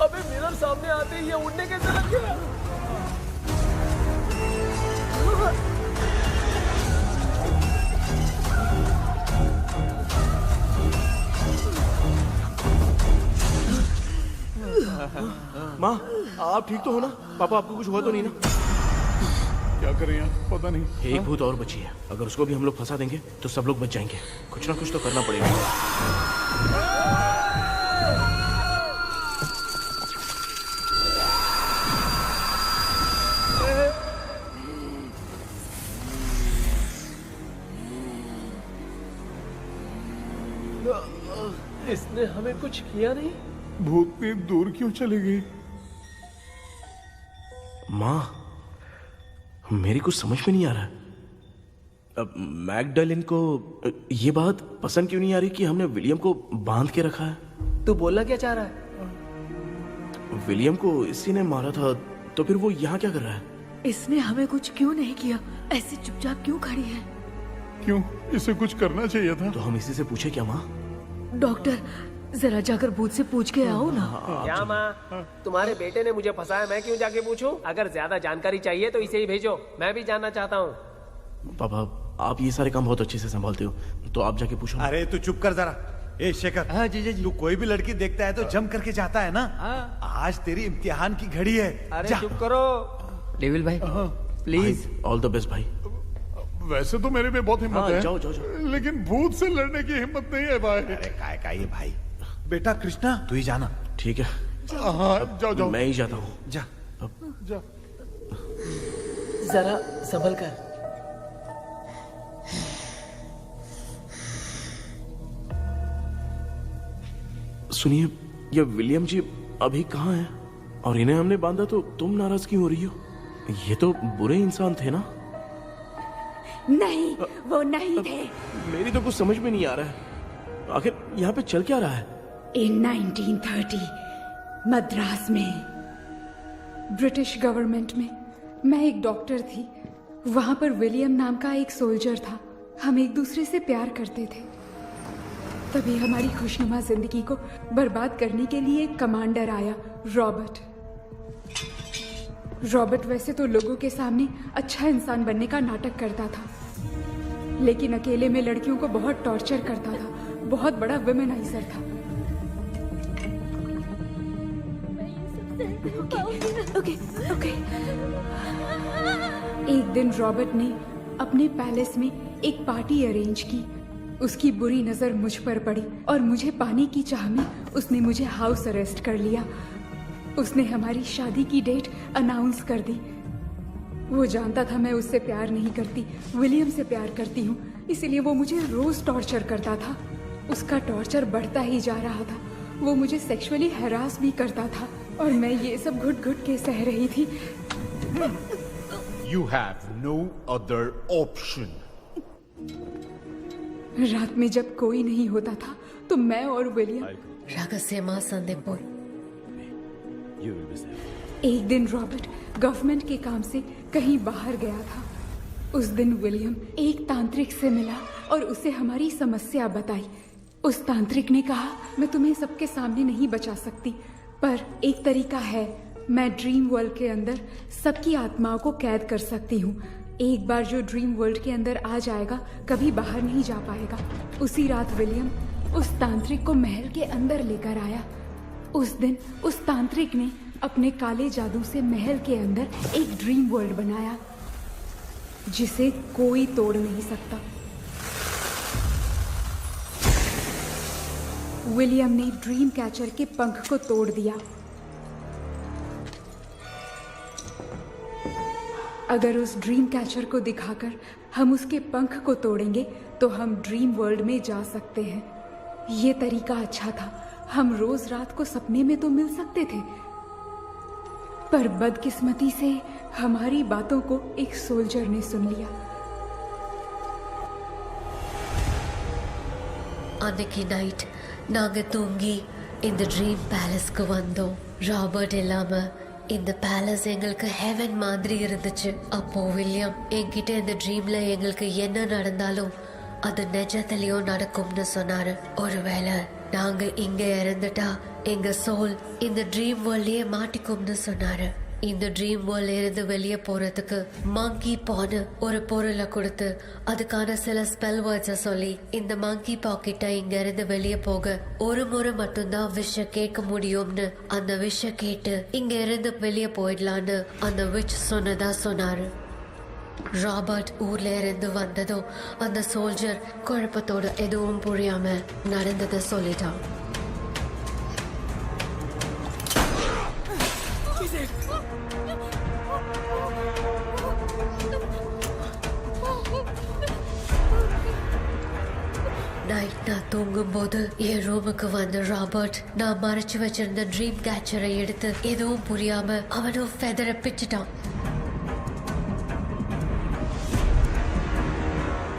अबे मिरर सामने आते ही ये उड़ने कैसे लग गया माँ आप ठीक तो हो ना? पापा आपको कुछ हुआ तो नहीं ना? क्या करें यार पता नहीं। एक भूत और बची है, अगर उसको भी हम लोग फंसा देंगे तो सब लोग बच जाएंगे। कुछ ना कुछ तो करना पड़ेगा। इसने हमें कुछ किया नहीं। भूतनी दूर क्यों चली गई? माँ मेरी कुछ समझ में नहीं आ रहा। अब मैगडालिन को ये बात पसंद क्यों नहीं आ रही कि हमने विलियम को बांध के रखा है? तू बोलना क्या चाह रहा है? विलियम को इसी ने मारा था, तो फिर वो यहाँ क्या कर रहा है? इसने हमें कुछ क्यों नहीं किया? ऐसे चुपचाप क्यों खड़ी है? क्यों? इसे कुछ करना चाहिए था। तो हम इसी से पूछे क्या माँ? डॉक्टर जरा जाकर भूत से पूछ के आओ ना। क्या माँ, तुम्हारे बेटे ने मुझे फंसाया, मैं क्यों जाके पूछूं? अगर ज्यादा जानकारी चाहिए तो इसे ही भेजो, मैं भी जानना चाहता हूँ। पापा आप ये सारे काम बहुत अच्छे से संभालते हो, तो आप जाके पूछो। अरे तू चुप कर जरा। ए शेखर, हाँ जी जी। तू कोई भी लड़की देखता है तो जम करके जाता है ना। आज तेरी इम्तिहान की घड़ी है। अरे चुप करो। डेविल भाई प्लीज। ऑल द बेस्ट भाई। वैसे तो मेरे में बहुत हिम्मत है, जाओ जाओ जाओ। लेकिन भूत से लड़ने की हिम्मत नहीं है भाई। अरे काय का ये भाई। बेटा कृष्णा तू ही जाना। ठीक है। हाँ जाओ जाओ। मैं ही जाता हूँ। जा जा। जरा संभल कर। सुनिए, ये विलियम जी अभी कहाँ हैं? और इन्हें हमने बांधा तो तुम नाराज क्यों हो रही हो? ये तो बुरे इंसान थे ना? नहीं, वो नहीं थे। मेरी तो कुछ समझ में नहीं आ रहा है, आखिर यहाँ पे चल क्या रहा है? इन 1930 मद्रास में ब्रिटिश गवर्नमेंट में मैं एक डॉक्टर थी। वहां पर विलियम नाम का एक सोल्जर था। हम एक दूसरे से प्यार करते थे। तभी हमारी खुशनुमा जिंदगी को बर्बाद करने के लिए एक कमांडर आया, रॉबर्ट। रॉबर्ट वैसे तो लोगों के सामने अच्छा इंसान बनने का नाटक करता था, लेकिन अकेले में लड़कियों को बहुत टॉर्चर करता था। बहुत बड़ा वुमेनाइजर था। ओके। एक दिन रॉबर्ट ने अपने पैलेस में एक पार्टी अरेंज की। उसकी बुरी नजर मुझ पर पड़ी और मुझे पाने की चाह में उसने मुझे हाउस अरेस्ट कर लिया। उसने हमारी शादी की डेट अनाउंस कर दी। वो जानता था मैं उससे प्यार नहीं करती, विलियम से प्यार करती हूँ, इसलिए वो मुझे रोज टॉर्चर करता था। उसका टॉर्चर बढ़ता ही जा रहा था। वो मुझे सेक्सुअली हैरास भी करता था और मैं ये सब घुट घुट के सह रही थी। You have no other option. रात में जब कोई नहीं होता था तो मैं और विलियम एक दिन रॉबर्ट गवर्नमेंट के काम से कहीं बाहर गया था। उस दिन विलियम एक तांत्रिक से मिला और उसे हमारी समस्या बताई। उस तांत्रिक ने कहा, मैं तुम्हें सबके सामने नहीं बचा सकती, पर एक तरीका है। मैं ड्रीम वर्ल्ड के अंदर सबकी आत्माओं को कैद कर सकती हूँ। एक बार जो ड्रीम वर्ल्ड के अंदर आ जाएगा कभी बाहर नहीं जा पाएगा। उसी रात विलियम उस तांत्रिक को महल के अंदर लेकर आया। उस दिन उस तांत्रिक ने अपने काले जादू से महल के अंदर एक ड्रीम वर्ल्ड बनाया जिसे कोई तोड़ नहीं सकता। विलियम ने ड्रीम कैचर के पंख को तोड़ दिया। अगर उस ड्रीम कैचर को दिखाकर हम उसके पंख को तोड़ेंगे तो हम ड्रीम वर्ल्ड में जा सकते हैं। ये तरीका अच्छा था। हम रोज रात को सपने में तो मिल सकते थे, पर बदकिस्मती से हमारी बातों को एक सोल्जर ने सुन लिया। அன்னைக்கு நைட் நாங்க தூங்கி இந்த ட்ரீம் பேலஸ்க்கு வந்தோம். ராபர்ட் இல்லாம இந்த பேலஸ் எங்களுக்கு ஹெவன் மாதிரி இருந்துச்சு. அப்போ வில்லியம் என்கிட்ட இந்த ட்ரீம்ல எங்களுக்கு என்ன நடந்தாலும் அது நிஜத்திலயும் நடக்கும்னு சொன்னாரு. ஒருவேளை நாங்க இங்க இறந்துட்டா எங்க சோல் இந்த ட்ரீம் வேர்ல்ட்லயே மாட்டிக்கும்னு சொன்னாரு. இந்த ட்ரீம் வேர்ல்ட்ல இருந்து வெளியே போறதுக்கு மங்கி பான்னு ஒரு பொருளை கொடுத்து அதுக்கான சில ஸ்பெல் வேர்ட்ஸை சொல்லி இந்த மங்கி பாக்கெட்டை இங்க இருந்து வெளியே போக ஒரு முறை மட்டும்தான் விஷ கேட்க முடியும்னு அந்த விஷ கேட்டு இங்க இருந்து வெளியே போயிடலான்னு அந்த விச் சொன்னதா சொன்னாரு. ராபர்ட் ஊர்ல இருந்து வந்ததும் அந்த சோல்ஜர் குழப்பத்தோட எதுவும் புரியாம நடந்ததை சொல்லிட்டான். நைட் நான் தூங்கும் போது என் ரூமுக்கு வந்த ராபர்ட் நான் மறைச்சு வச்சிருந்த ட்ரீம் கேச்சரை எடுத்து எதுவும் புரியாம அவனும் ஃபெதரை பிச்சுட்டான்.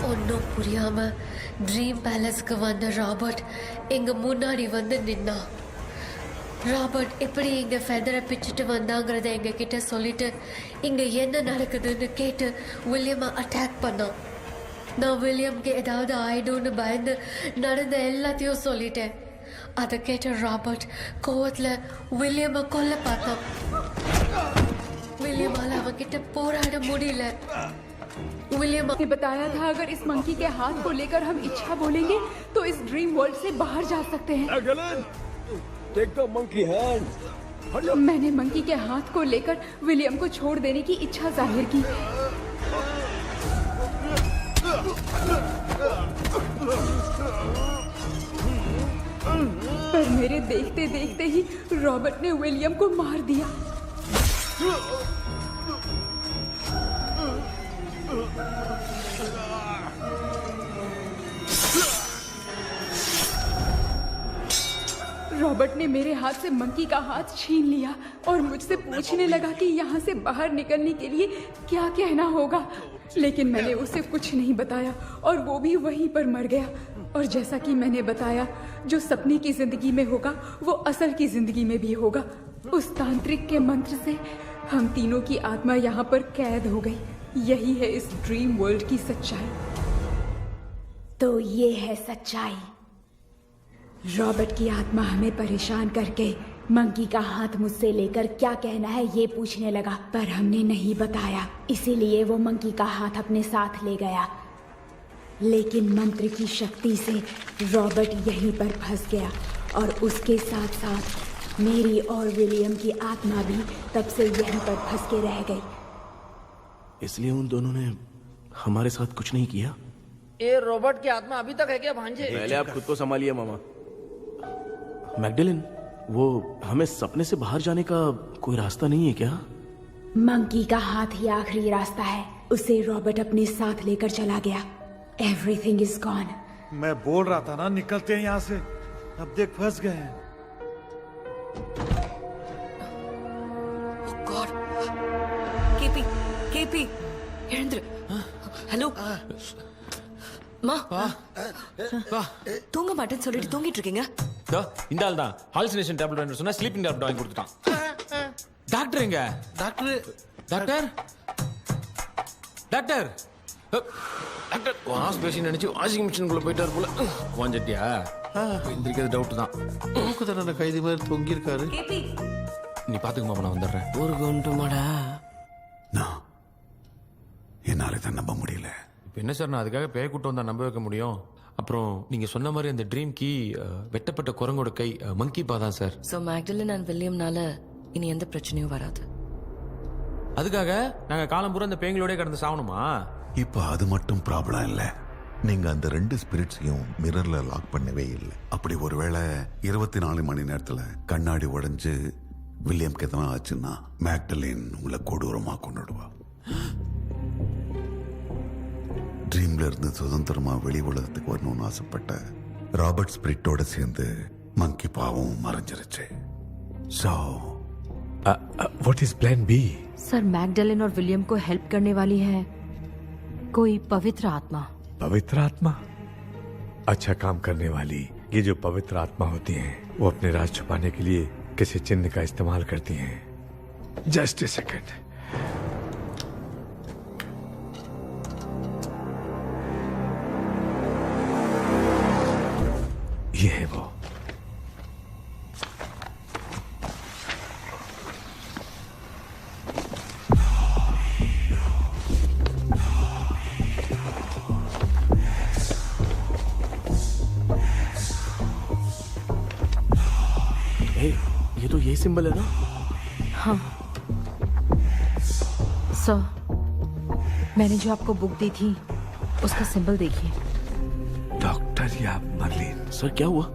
ஒன்னும் புரியாம ட்ரீம் பேலஸ்க்கு வந்த ராபர்ட் எங்க முன்னாடி வந்து நின்னான். ராபர்ட் எப்படி இங்க ஃபெதரை பிச்சுட்டு வந்தாங்கிறத எங்க கிட்ட சொல்லிட்டு இங்க என்ன நடக்குதுன்னு கேட்டு வில்லியமை அட்டாக் பண்ணான். நான் வில்லியம்க்கு ஏதாவது ஆயிடும்னு பயந்து நடந்த எல்லாத்தையும் சொல்லிட்டேன். அதை கேட்ட ராபர்ட் கோவத்துல வில்லியமை கொல்ல பார்த்தான். विलियमाल அவங்கிட்ட போராட முடியல. विलियम ने बताया था अगर इस मंकी के हाथ को लेकर हम इच्छा बोलेंगे तो इस ड्रीम वर्ल्ड से बाहर जा सकते हैं. Take the monkey hand. मैंने मंकी के हाथ को लेकर विलियम को छोड़ देने की इच्छा जाहिर की. पर मेरे देखते देखते ही रॉबर्ट ने विलियम को मार दिया. रॉबर्ट ने मेरे हाथ से मंकी का हाथ छीन लिया और मुझसे पूछने लगा कि यहाँ से बाहर निकलने के लिए क्या कहना होगा. लेकिन मैंने उसे कुछ नहीं बताया और वो भी वहीं पर मर गया. और जैसा कि मैंने बताया, जो सपने की जिंदगी में होगा वो असल की जिंदगी में भी होगा. उस तांत्रिक के मंत्र से हम तीनों की आत्मा यहाँ पर कैद हो गई. यही है इस ड्रीम वर्ल्ड की सच्चाई. तो ये है सच्चाई. रॉबर्ट की आत्मा हमें परेशान करके मंकी का हाथ मुझसे लेकर क्या कहना है ये पूछने लगा, पर हमने नहीं बताया. इसीलिए वो मंकी का हाथ अपने साथ ले गया. लेकिन मंत्र की शक्ति से रॉबर्ट यहीं पर फंस गया और उसके साथ साथ मेरी और विलियम की आत्मा भी तब से यहीं पर फंस के रह गई. इसलिए उन दोनों ने हमारे साथ कुछ नहीं किया. ये रॉबर्ट की आत्मा अभी तक है क्या भांजे? पहले आप खुद को संभालिए मामा. मैगडेलिन, वो हमें सपने से बाहर जाने का कोई रास्ता नहीं है क्या? मंकी का हाथ ही आखिरी रास्ता है. उसे रॉबर्ट अपने साथ लेकर चला गया. Everything is gone. मैं बोल रहा था ना, निकलते हैं यहाँ से. अब देख फंस गए हैं. கேபி எழுந்துரு. ஹலோ மா, தூங்க மாட்டேன்னு சொல்லிட்டு தூங்கிட்டு இருக்கீங்க. இந்த ஆள் தான் ஹாலுசினேஷன் டேப்லெட் வாங்கி சொன்னா ஸ்லீப்பிங் டேப்லெட் வாங்கி கொடுத்துட்டான். டாக்டர் எங்க? Doctor doctor doctor doctor wash basin நினைச்சு வாஷிங் மிஷினுக்குள்ள போயிட்டாரு போல. வாஞ்சிட்டியா? எந்திரிக்கிறது டவுட் தான். தூக்கு தண்டனை கைதி மாதிரி தொங்கி இருக்காரு. நீ பாத்துக்க மாமா, நான் வந்துடுறேன். ஒரு கொண்டுமாடா. என்னால தான் நம்ப முடியல. இப்போ என்ன சார், நான் அதுக்காக பேய் கூட்டம் வந்தா நம்ப வைக்க முடியும்? அப்புறம் நீங்க சொன்ன மாதிரி அந்த ட்ரீம் கீ வெட்டப்பட்ட குரங்கோட கை மங்கி பா தான் சார். ஸோ மேக்டலின் அண்ட் வில்லியம்னால இனி எந்த பிரச்சனையும் வராது. அதுக்காக நாங்க காலம் பூரா அந்த பேய்களோட கடந்து சாவணுமா? இப்போ அது மட்டும் ப்ராப்ளம் இல்ல. நீங்க அந்த 2 ஸ்பிரிட்ஸையும் மிரர்ல லாக் பண்ணவே இல்லை. அப்படி ஒருவேளை 24 மணி நேரத்துல கண்ணாடி உடைஞ்சு வில்லியம்க்கு எதனா ஆச்சுன்னா மேக்டலின் உங்களை கொடூரமா கொண்டுடுவா. ட்ரீம்ல இருந்து சுதந்திரமா வெளி உலகத்துக்கு வரணும்னு ஆசைப்பட்ட ராபர்ட் ஸ்பிரிட்டோட சேர்ந்து மங்கி பாவம் மறைஞ்சிருச்சு. So, what is plan B? Sir, Magdalene और विलियम को हेल्प करने वाली है कोई पवित्र आत्मा. पवित्र आत्मा? अच्छा काम करने वाली ये जो पवित्र आत्मा होती हैं, वो अपने राज छुपाने के लिए किसी चिन्ह का इस्तेमाल करती हैं. Just a second. ये है वो. ये तो यही सिंबल है ना? हाँ सर, मैंने जो आपको बुक दी थी उसका सिंबल देखिए. डॉक्टर या मर्लिन? सर क्या हुआ?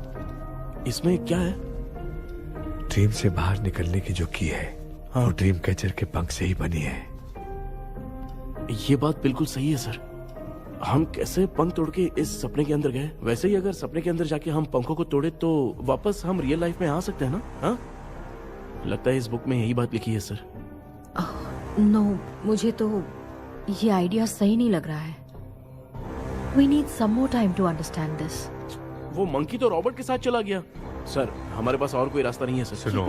इसमें क्या है? ड्रीम से बाहर निकलने की जो की है, वो ड्रीम कैचर के पंख से ही बनी है. ये बात बिल्कुल सही है सर. हम कैसे पंख तोड़ के इस सपने के अंदर गए? वैसे ही अगर सपने के अंदर जाके हम पंखों को तोड़े तो वापस हम रियल लाइफ में आ सकते हैं ना? हाँ, लगता है इस बुक में यही बात लिखी है सर. नो, मुझे तो ये आइडिया सही नहीं लग रहा है. We need some more time to understand this. वो मंकी तो रॉबर्ट के साथ चला गया. सर, हमारे पास और कोई रास्ता नहीं है सर. सुनो,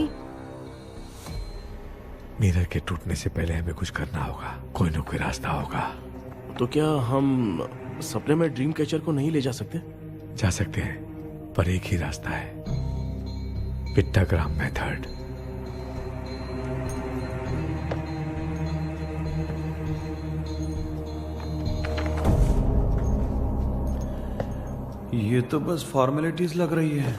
मिरर के टूटने से पहले हमें कुछ करना होगा. कोई ना कोई रास्ता होगा. तो क्या हम सपने में ड्रीम कैचर को नहीं ले जा सकते? जा सकते हैं, पर एक ही रास्ता है, पिट्टाग्राम मेथड। ये तो बस फॉर्मेलिटीज लग रही है।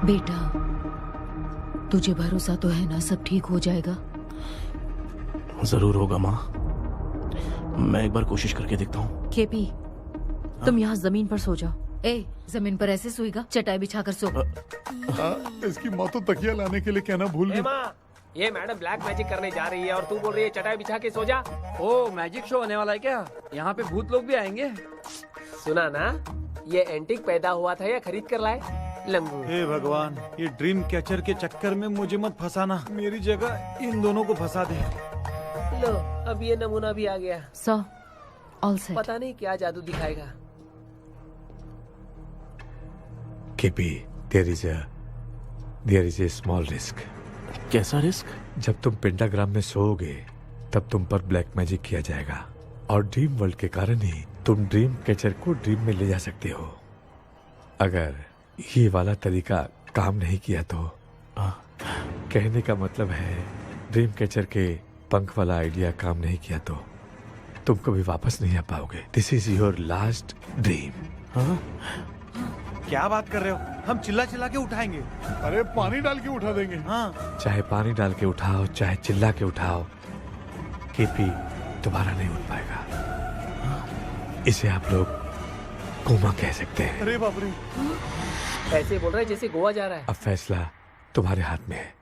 बेटा, तुझे भरोसा तो है ना सब ठीक हो जाएगा? जरूर होगा माँ, मैं एक बार कोशिश करके देखता हूँ। केपी, तुम यहाँ जमीन पर सो जाओ। ए, जमीन पर ऐसे सोएगा? चटाई बिछाकर सो। इसकी माँ तो तकिया लाने के लिए कहना भूल गई। ये मैडम ब्लैक मैजिक करने जा रही है और तू बोल रही है चटाई बिछा के सो जा। ओ, मैजिक शो होने वाला है क्या? यहाँ पे भूत लोग भी आएंगे? सुना ना, ये एंटीक पैदा हुआ था या खरीद कर लाए? लंबू। हे भगवान, ये ड्रीम कैचर के चक्कर में मुझे मत फंसाना, मेरी जगह इन दोनों को फंसा दे। लो, अब ये नमूना भी आ गया। So, all set. पता नहीं क्या जादू दिखाएगा। KP, there is a small risk. कैसा रिस्क? जब तुम पेंटाग्राम में सोओगे तब तुम पर ब्लैक मैजिक किया जाएगा और ड्रीम वर्ल्ड के कारण ही तुम ड्रीम कैचर को ड्रीम में ले जा सकते हो। अगर ये वाला तरीका काम नहीं किया तो कहने का मतलब है ड्रीम कैचर के पंख वाला आइडिया काम नहीं किया तो तुम कभी वापस नहीं आ पाओगे। This is your last dream. क्या बात कर रहे हो? हम चिल्ला चिल्ला के उठाएंगे। अरे पानी डाल के उठा देंगे। हाँ, चाहे पानी डाल के उठाओ, चाहे चिल्ला के उठाओ, केपी दोबारा नहीं उठ पाएगा। इसे आप लोग कोमा कह सकते हैं। अरे बाप रे, ऐसे बोल रहा है जैसे गोवा जा रहा है। अब फैसला तुम्हारे हाथ में है।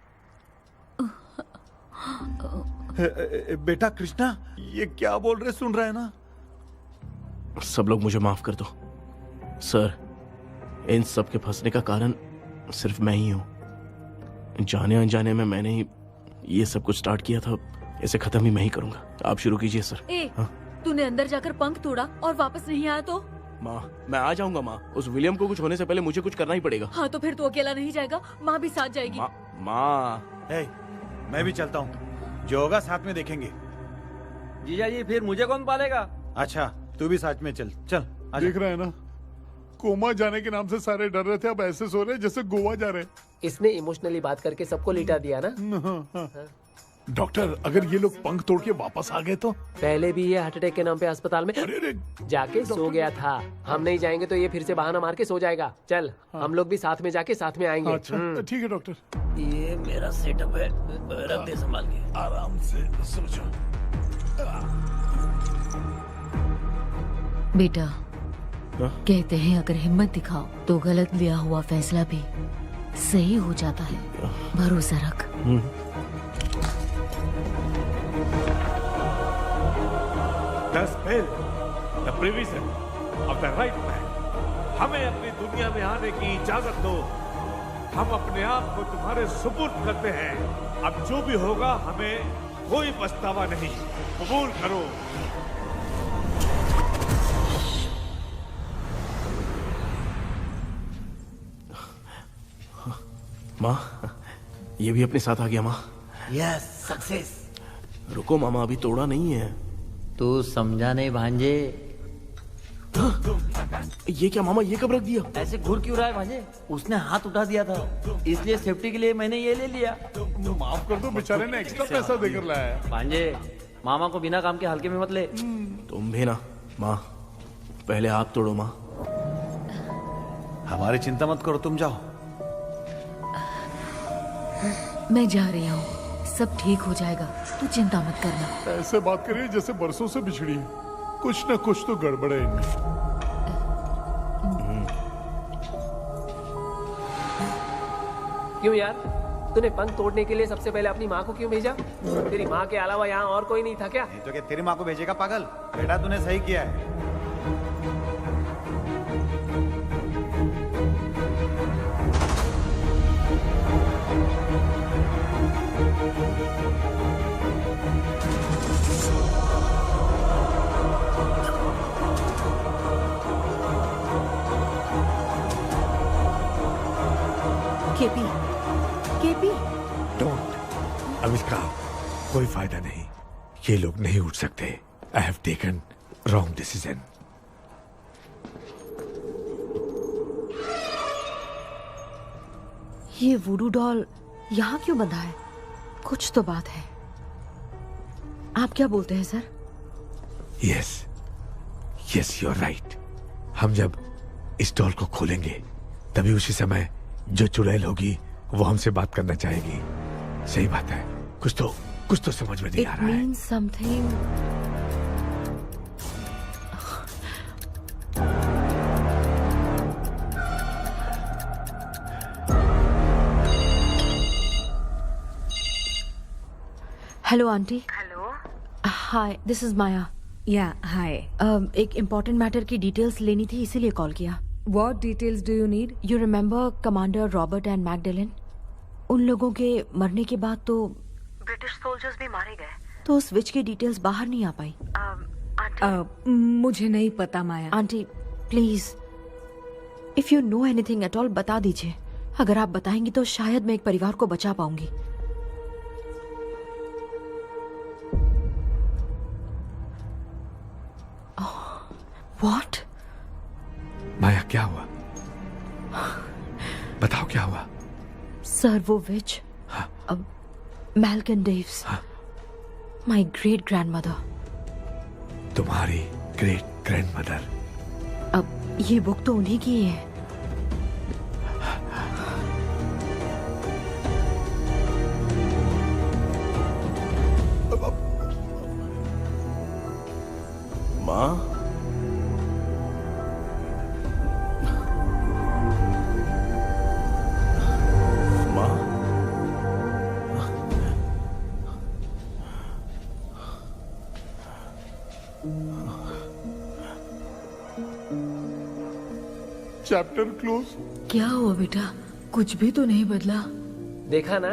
बेटा कृष्णा, ये क्या बोल रहे सुन रहा है ना? सब लोग मुझे माफ कर दो सर, इन सब के फंसने का कारण सिर्फ मैं ही हूँ। जाने अनजाने में मैंने ही ये सब कुछ स्टार्ट किया था, इसे खत्म ही मैं ही करूंगा। आप शुरू कीजिए सर। तूने अंदर जाकर पंख तोड़ा और वापस नहीं आया तो? माँ, मैं आ जाऊंगा माँ। उस विलियम को कुछ होने से पहले मुझे कुछ करना ही पड़ेगा। हाँ तो फिर तू अकेला नहीं जाएगा, माँ भी साथ जाएगी। माँ, मैं भी चलता हूँ, जो होगा साथ में देखेंगे। जीजा जी, फिर मुझे कौन पालेगा? अच्छा, तू भी साथ में चल। चल देख रहे हैं ना, कोमा जाने के नाम से सारे डर रहे थे, अब ऐसे सो रहे जैसे गोवा जा रहे। इसने इमोशनली बात करके सबको लिटा दिया ना। डॉक्टर, अगर ये लोग पंख तोड़ के वापस आ गए तो? पहले भी ये हार्ट अटैक के नाम पे अस्पताल में जाके सो गया था। हम नहीं जाएंगे तो ये फिर से बहाना मार के सो जाएगा। चल, हम लोग भी साथ में जाके साथ में आएंगे। अच्छा, ठीक है डॉक्टर। ये मेरा सेटअप है, रख दे संभाल के। आराम से सो जाओ। बेटा, कहते हैं अगर हिम्मत दिखाओ तो गलत लिया हुआ फैसला भी सही हो जाता है। भरोसा रख। The spell, the provision of the right man. हमें अपनी दुनिया में आने की इजाजत दो। हम अपने आप को तुम्हारे सुपुर्द करते हैं। अब जो भी होगा हमें कोई पछतावा नहीं। कबूल करो। माँ, ये भी अपने साथ आ गया। माँ, यस, सक्सेस। रुको मामा, अभी तोड़ा नहीं है। तू समझा नहीं भांजे। ये क्या मामा, ये कब रख दिया? ऐसे घूर क्यों रहा है भांजे? उसने हाथ उठा दिया था, इसलिए सेफ्टी के लिए मैंने ये ले लिया। माफ कर दो, बेचारे ने एक्स्ट्रा पैसा देकर लाया है। भांजे, मामा को बिना काम के हल्के में मत ले। तुम भी ना। माँ, पहले आप तोड़ो। माँ, हमारी चिंता मत करो, तुम जाओ। मैं जा रही हूँ, सब ठीक हो जाएगा, तू चिंता मत करना। ऐसे बात करिए जैसे बरसों से बिछड़ी है। कुछ न कुछ तो गड़बड़ है इनमें। क्यों यार, तूने पंख तोड़ने के लिए सबसे पहले अपनी माँ को क्यों भेजा? तेरी माँ के अलावा यहाँ और कोई नहीं था क्या? नहीं तो क्या तेरी माँ को भेजेगा पागल? बेटा तूने सही किया है। KP, KP. डोंट। अब इसका कोई फायदा नहीं। ये लोग नहीं उठ सकते। I have taken wrong decision. ये वुडू डॉल यहाँ क्यों बंधा है? कुछ तो बात है। आप क्या बोलते हैं sir? Yes, yes, you are right. हम जब इस डॉल को खोलेंगे तभी उसी समय जो चुड़ैल होगी वो हमसे बात करना चाहेगी। सही बात है। कुछ तो समझ में नहीं आ रहा है। It means something. Hello auntie. Hello. Hi, this is Maya. Yeah hi. एक इम्पोर्टेंट मैटर की डिटेल्स लेनी थी, इसीलिए कॉल किया। What details do you need? You remember commander Robert and Magdalene? उन लोगों के मरने के बाद तो ब्रिटिश सोल्जर्स भी मारे गए। तो उस विच की डिटेल्स बाहर नहीं आ पाई। मुझे नहीं पता Maya. Auntie please, if you know anything at all बता दीजिए। अगर आप बताएंगी तो शायद मैं एक परिवार को बचा पाऊंगी। व्हाट? माया क्या हुआ? बताओ क्या हुआ? सर वो विच, मैल्कन डेव्स, माय ग्रेट ग्रैंडमदर। तुम्हारी ग्रेट ग्रैंडमदर? अब ये बुक तो उन्हीं की ही है। माँ? Chapter close. क्या हुआ बेटा? कुछ भी तो नहीं बदला। देखा ना,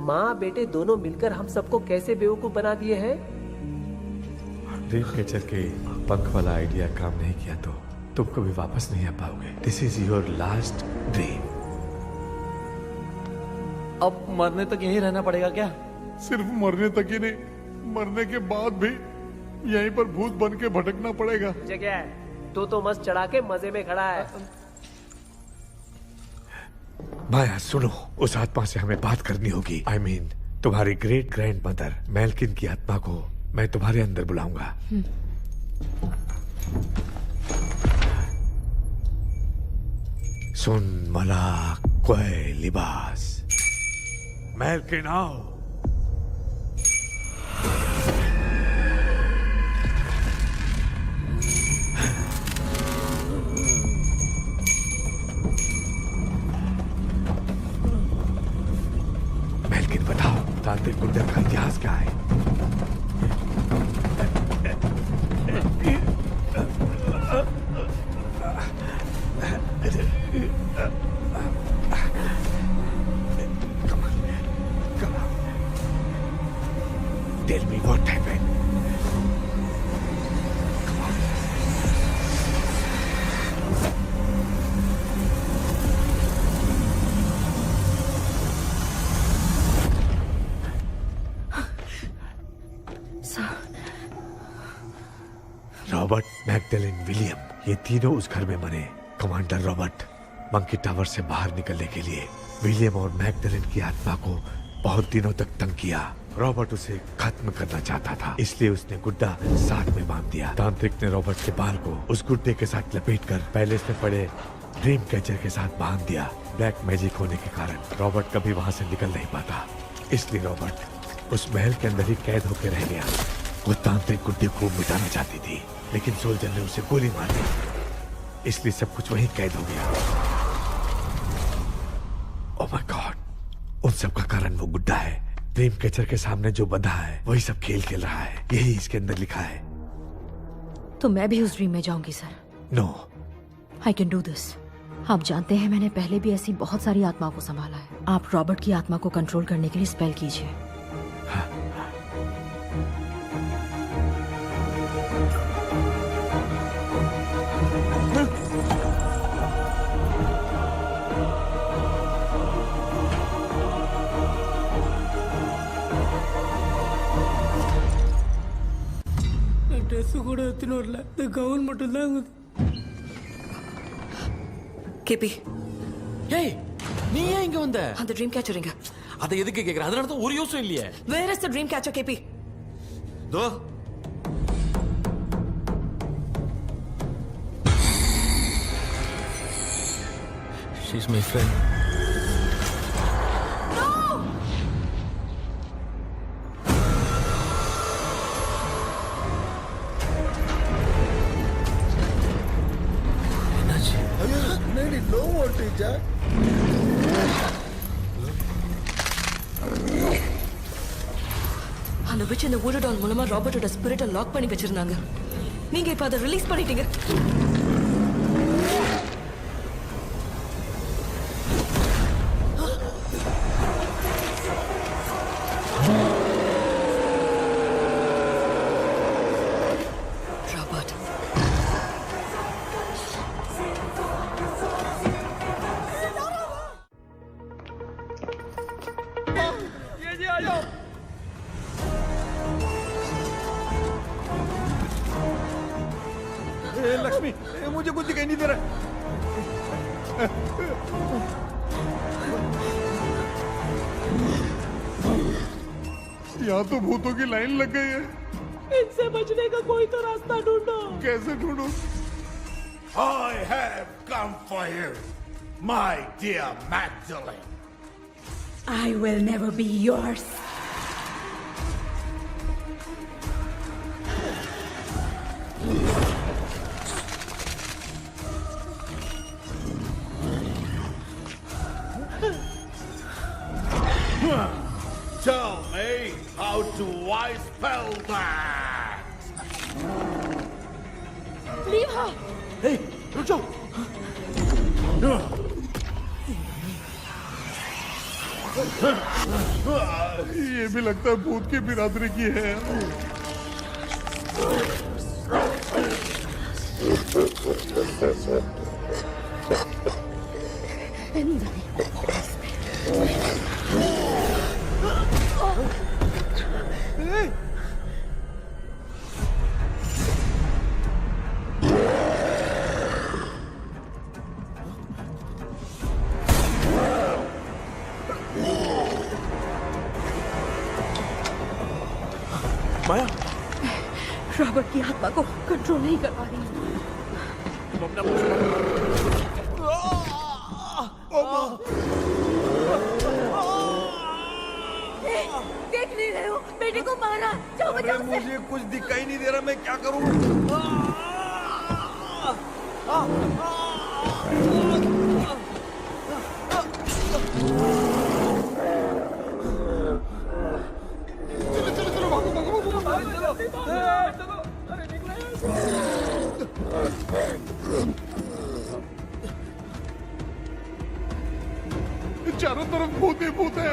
माँ बेटे दोनों मिलकर हम सबको कैसे बेवकूफ बना दिए हैं। ड्रीम कैचर के पंख वाला आइडिया काम नहीं किया तो तुम कभी वापस नहीं आ पाओगे। This is your last dream. अब मरने तक यहीं रहना पड़ेगा क्या? सिर्फ मरने तक ही नहीं, मरने के बाद भी यहीं पर भूत बन के भटकना पड़ेगा। जगह है तो मस्त चढ़ा के मजे में खड़ा है। माया सुनो, उस आत्मा से हमें बात करनी होगी। I mean, तुम्हारी ग्रेट ग्रैंड मदर मेल्किन की आत्मा को मैं तुम्हारे अंदर बुलाऊंगा। सुन मला कोई लिबास, मेल्किन आओ। मेल्किन बताओ, तांत्रिक गुंडा का इतिहास क्या है? Tell me what happened. Robert, Magdalene, William, ये तीनों उस घर में मरे। कमांडर रॉबर्ट मंकी टावर से बाहर निकलने के लिए विलियम और मैगडेलिन की आत्मा को बहुत दिनों तक तंग किया। रॉबर्ट उसे खत्म करना चाहता था, इसलिए उसने गुड्डा साथ में बांध दिया। तांत्रिक ने रॉबर्ट के बाल को उस गुड्डे के साथ लपेटकर पैलेस में पड़े ड्रीम कैचर के साथ बांध दिया। ब्लैक मैजिक होने के कारण रॉबर्ट कभी वहां से निकल नहीं पाता, इसलिए रॉबर्ट उस महल के अंदर ही कैद होकर रह गया। वो तांत्रिक गुड्डे को मिटाना चाहती थी, लेकिन सोल्जर ने उसे गोली मार दी, इसलिए सब कुछ वहीं कैद हो गया। ओह माय गॉड, उन सब का कारण वो गुड्डा है। ड्रीम कैचर के सामने जो बंधा है वही सब खेल खेल रहा है, यही इसके अंदर लिखा है। तो मैं भी उस ड्रीम में जाऊंगी sir? No, I can do this. आप जानते हैं मैंने पहले भी ऐसी बहुत सारी आत्माओं को संभाला है। आप रॉबर्ट की आत्मा को कंट्रोल करने के लिए स्पेल कीजिए। எடுத்துன்னு வரல இந்த கவுன் மட்டும் தான் கேபி ஏய் நீ ஏன் இங்க வந்த? அந்த ட்ரீம் கேச்சர் எங்க? அதை எதுக்கு கேக்குற? அதனால தான் ஒரு யோசனை இல்லையே. Where is the dream catcher KP? தோ She's my friend. என்னடி லோ வோல்டேஜா? அந்த விச் இந்த ஊடடால் மூலமா ராபர்ட்டோட ஸ்பிரிட்டை லாக் பண்ணி வச்சிருந்தாங்க. நீங்க இப்ப அதை ரிலீஸ் பண்ணிட்டீங்க. ராபர்ட் ये जी आ जाओ। लक्ष्मी मुझे कुछ दिखाई नहीं दे रहा। यहाँ तो भूतों की लाइन लग गई है। इनसे बचने का कोई तो रास्ता ढूंढो। कैसे ढूंढूं? I have come for you, my dear Magdalene. I will never be yours. Tell me, how do I spell that? Leave her. Hey, रुक जाओ। ये भी लगता है भूत की बिरादरी की है। माया, रॉबर्ट की आत्मा को कंट्रोल नहीं कर पा रही। तुम अपना मुंह देख नहीं रहे हो? बेटे को मारा। जाओ बचाओ उसे। मुझे कुछ दिखाई नहीं दे रहा, मैं क्या करूं? चारों तरफ भूत ही भूत है।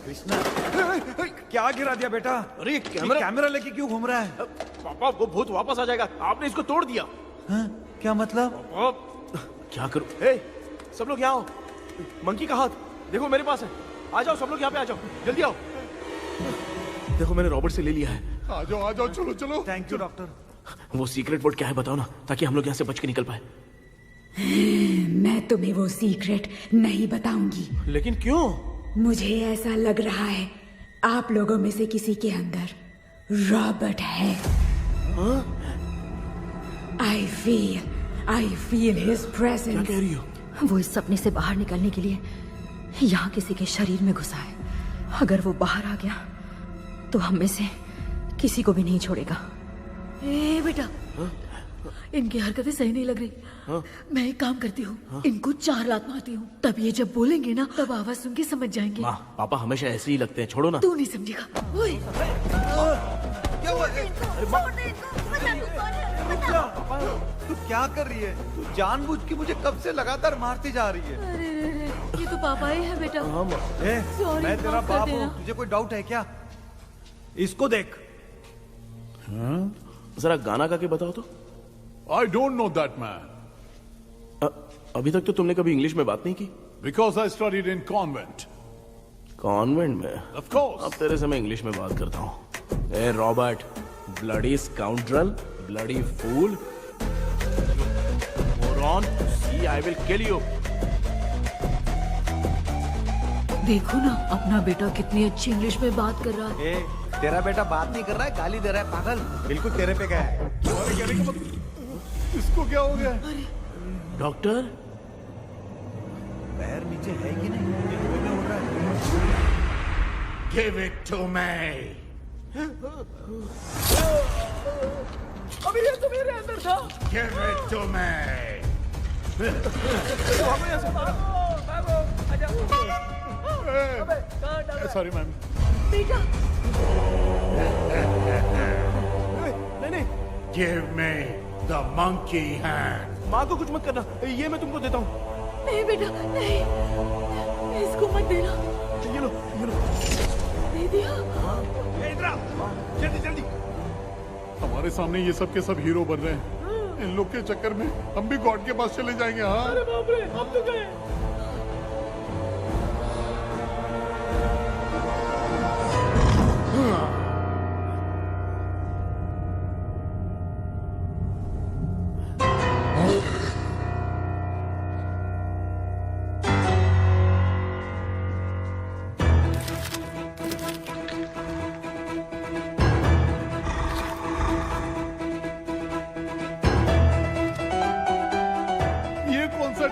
कृष्णा क्या गिरा दिया बेटा? अरे कैमरा लेके क्यों घूम रहा है? पापा वो भूत वापस आ जाएगा, आपने इसको तोड़ दिया। क्या मतलब? क्या करूं? हे, सब लोग यहाँ आओ। मंकी का हाथ देखो मेरे पास है। आ जाओ सब लोग यहाँ पे आ जाओ, जल्दी आओ। देखो मैंने रॉबर्ट से ले लिया है। आ जाओ चलो चलो। Thank you doctor. वो सीक्रेट वर्ड क्या है बताओ ना, ताकि हम लोग यहाँ से बच के निकल पाए। मैं तुम्हें वो सीक्रेट नहीं बताऊंगी। लेकिन क्यों? मुझे ऐसा लग रहा है आप लोगों में से किसी के अंदर रॉबर्ट है। I feel his presence. क्या कह रही हो? वो इस सपने से बाहर निकलने के लिए यहाँ किसी के शरीर में घुसा है। अगर वो बाहर आ गया तो हम में से किसी को भी नहीं छोड़ेगा। ए बेटा, इनकी हरकतें सही नहीं लग रही। मैं एक काम करती हूँ, इनको 4 लात मारती हूँ, तब ये जब बोलेंगे ना तब आवाज सुन के समझ जाएंगे। माँ, पापा हमेशा ऐसे ही लगते हैं, छोड़ो ना। तू नहीं समझेगा। ओए, क्या हुआ? तू क्या कर रही है? तू जानबूझ के मुझे कब से लगातार मारती जा रही है। अरे रे रे, ये तो पापा ही है बेटा। Sorry, मैं तेरा माफ कर बाप देना। हूँ, तुझे कोई डाउट है क्या? इसको देख। जरा गाना गा के बताओ तो। I don't know that man. अभी तक तो तुमने कभी इंग्लिश में बात नहीं की। Because I studied in convent. Convent में? Of course. अब तेरे से मैं इंग्लिश में बात करता हूँ। ए Robert, bloody scoundrel, bloody fool, moron, see I will kill you. देखो ना अपना बेटा कितनी अच्छी इंग्लिश में बात कर रहा है। तेरा बेटा बात नहीं कर रहा है, गाली दे रहा है पागल। बिल्कुल तेरे पे गया है। इसको क्या हो गया? डॉक्टर, पैर नीचे है कि नहीं? ये धुएं में उड़ रहा है। Give it to me. अभी ये तो मेरे अंदर था। Give it to me. Sorry, ma'am. बेटा नहीं। Give me the monkey hand. माँ को कुछ मत करना, ये मैं तुमको देता हूँ। नहीं बेटा नहीं, इसको मत देना। ये लो। दे दिया। जल्दी। हमारे सामने ये सब के सब हीरो बन रहे हैं। इन लोग के चक्कर में हम भी गॉड के पास चले जाएंगे। हाँ। अरे बाप रे, हम तो गए।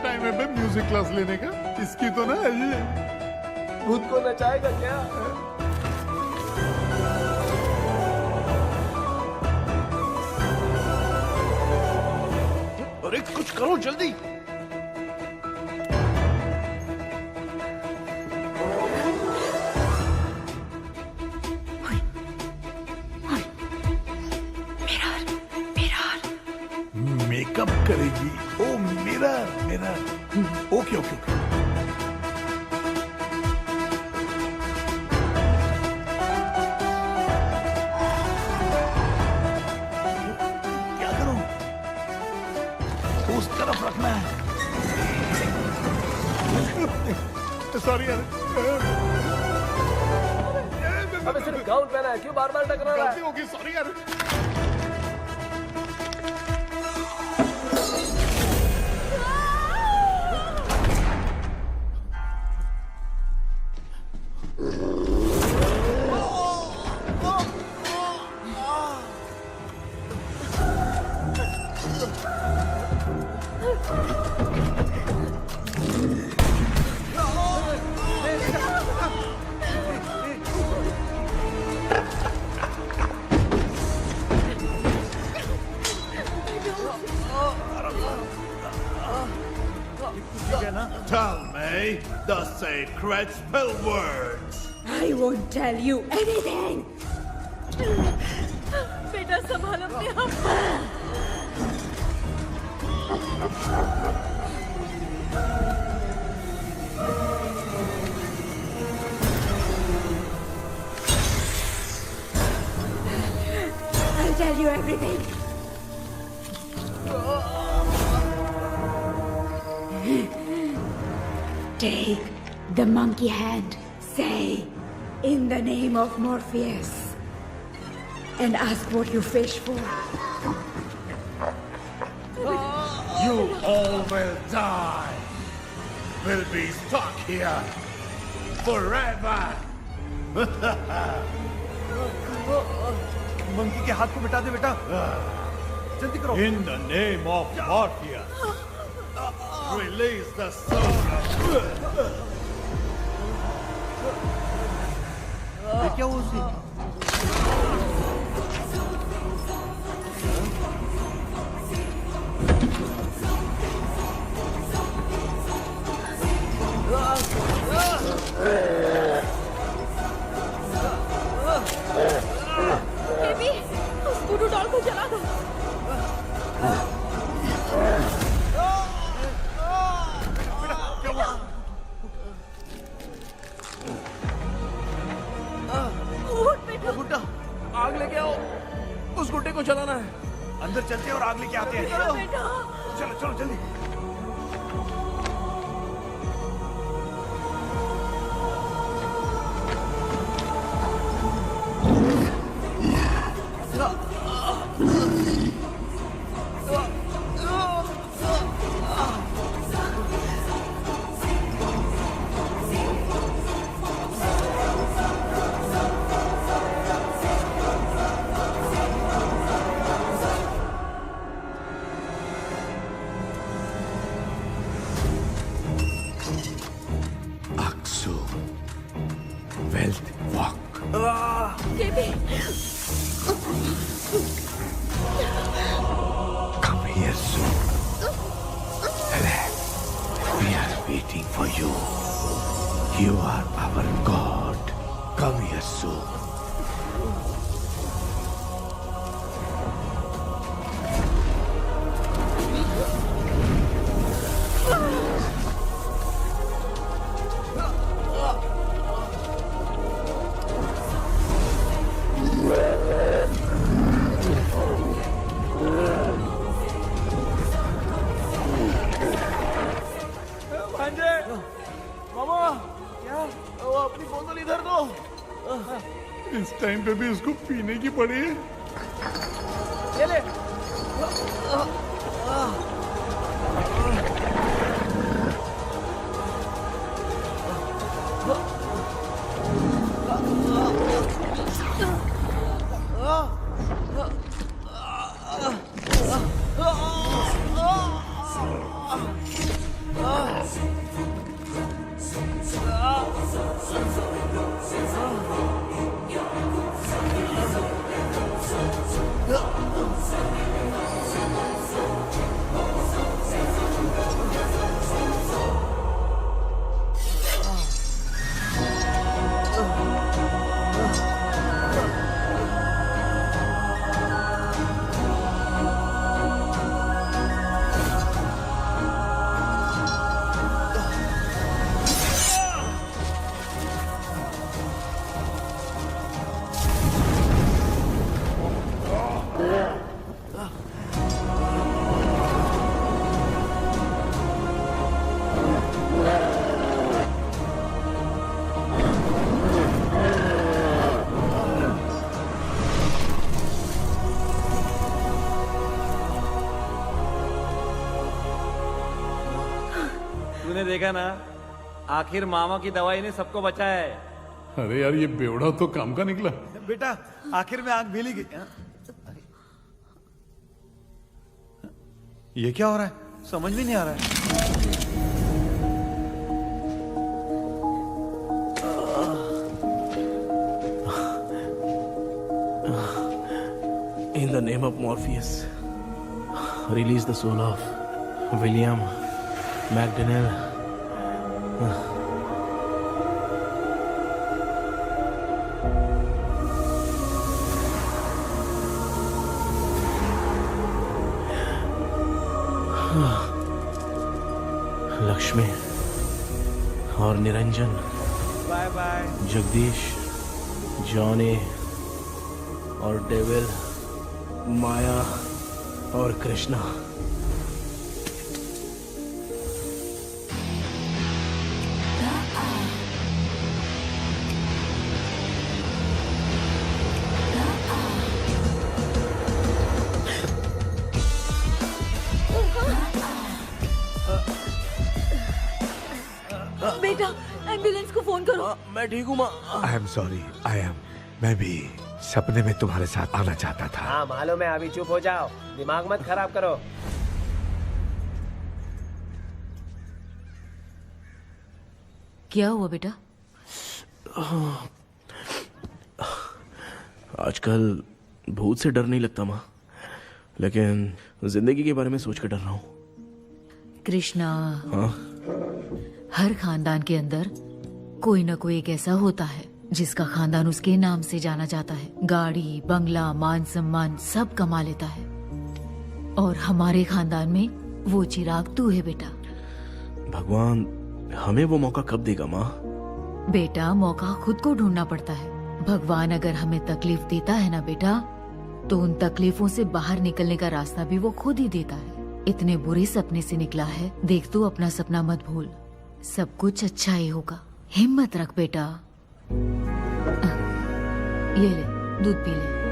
टाइम है बे म्यूजिक क्लास लेने का? इसकी तो ना भूत को नचाएगा क्या? अरे कुछ करो जल्दी। मेकअप करेगी। ओ मिरर। ओके। क्या करूं? उस तरफ रखना है। सॉरी यार। अबे सिर्फ गाउन पहना है, क्यों बार-बार टकरा रहा है? गलती होगी, सॉरी यार। Tell me the sacred spell words. I won't tell you anything. बेटा संभाल अपने आप। I'll tell you everything. Take the monkey hand. Say, in the name of Morpheus, and ask what you fish for. You all will die. Will be stuck here forever. Monkey के हाथ को मिटा दे बेटा, जल्दी करो। In the name of Morpheus, release the soul of... ये क्या हुआ उसे? बेबी, उस गुरु डॉल को जला दो। गुड्डा, आग लेके आओ। उस गुड्डे को जलाना है। अंदर चलते हैं और आग लेके आते हैं। बेटा। चलो चलो जल्दी। waiting for you. You are our God. Come here soon. मामा क्या वो अपनी बोतल इधर दो। इस टाइम पे भी उसको पीने की पड़ी है। ये ले। तूने देखा ना, आखिर मामा की दवाई ने सबको बचाया है। अरे यार ये बेवड़ा तो काम का निकला। बेटा आखिर में आग भीली गई। ये क्या हो रहा है, समझ में नहीं आ रहा है। In the name of Morpheus, release the soul of William McDaniel. Lakshmi और Niranjan, bye bye. Jagdish, Johnny और डेविल, माया और कृष्णा। बेटा एम्बुलेंस को फोन करो। मैं ठीक हूँ माँ। आई एम सॉरी, मैं भी सपने में तुम्हारे साथ आना चाहता था। हाँ मालूम है, अभी चुप हो जाओ, दिमाग मत खराब करो। क्या हुआ बेटा? आजकल भूत से डर नहीं लगता माँ, लेकिन जिंदगी के बारे में सोच कर डर रहा हूँ। कृष्णा, हाँ? हर खानदान के अंदर कोई ना कोई एक ऐसा होता है जिसका खानदान उसके नाम से जाना जाता है। गाड़ी, बंगला, मान सम्मान सब कमा लेता है, और हमारे खानदान में वो चिराग तू है बेटा। भगवान हमें वो मौका कब देगा माँ? बेटा मौका खुद को ढूंढना पड़ता है। भगवान अगर हमें तकलीफ देता है ना बेटा, तो उन तकलीफों से बाहर निकलने का रास्ता भी वो खुद ही देता है। इतने बुरे सपने से निकला है, देख तू अपना सपना मत भूल, सब कुछ अच्छा ही होगा। हिम्मत रख बेटा। ये ले दूध पी ले।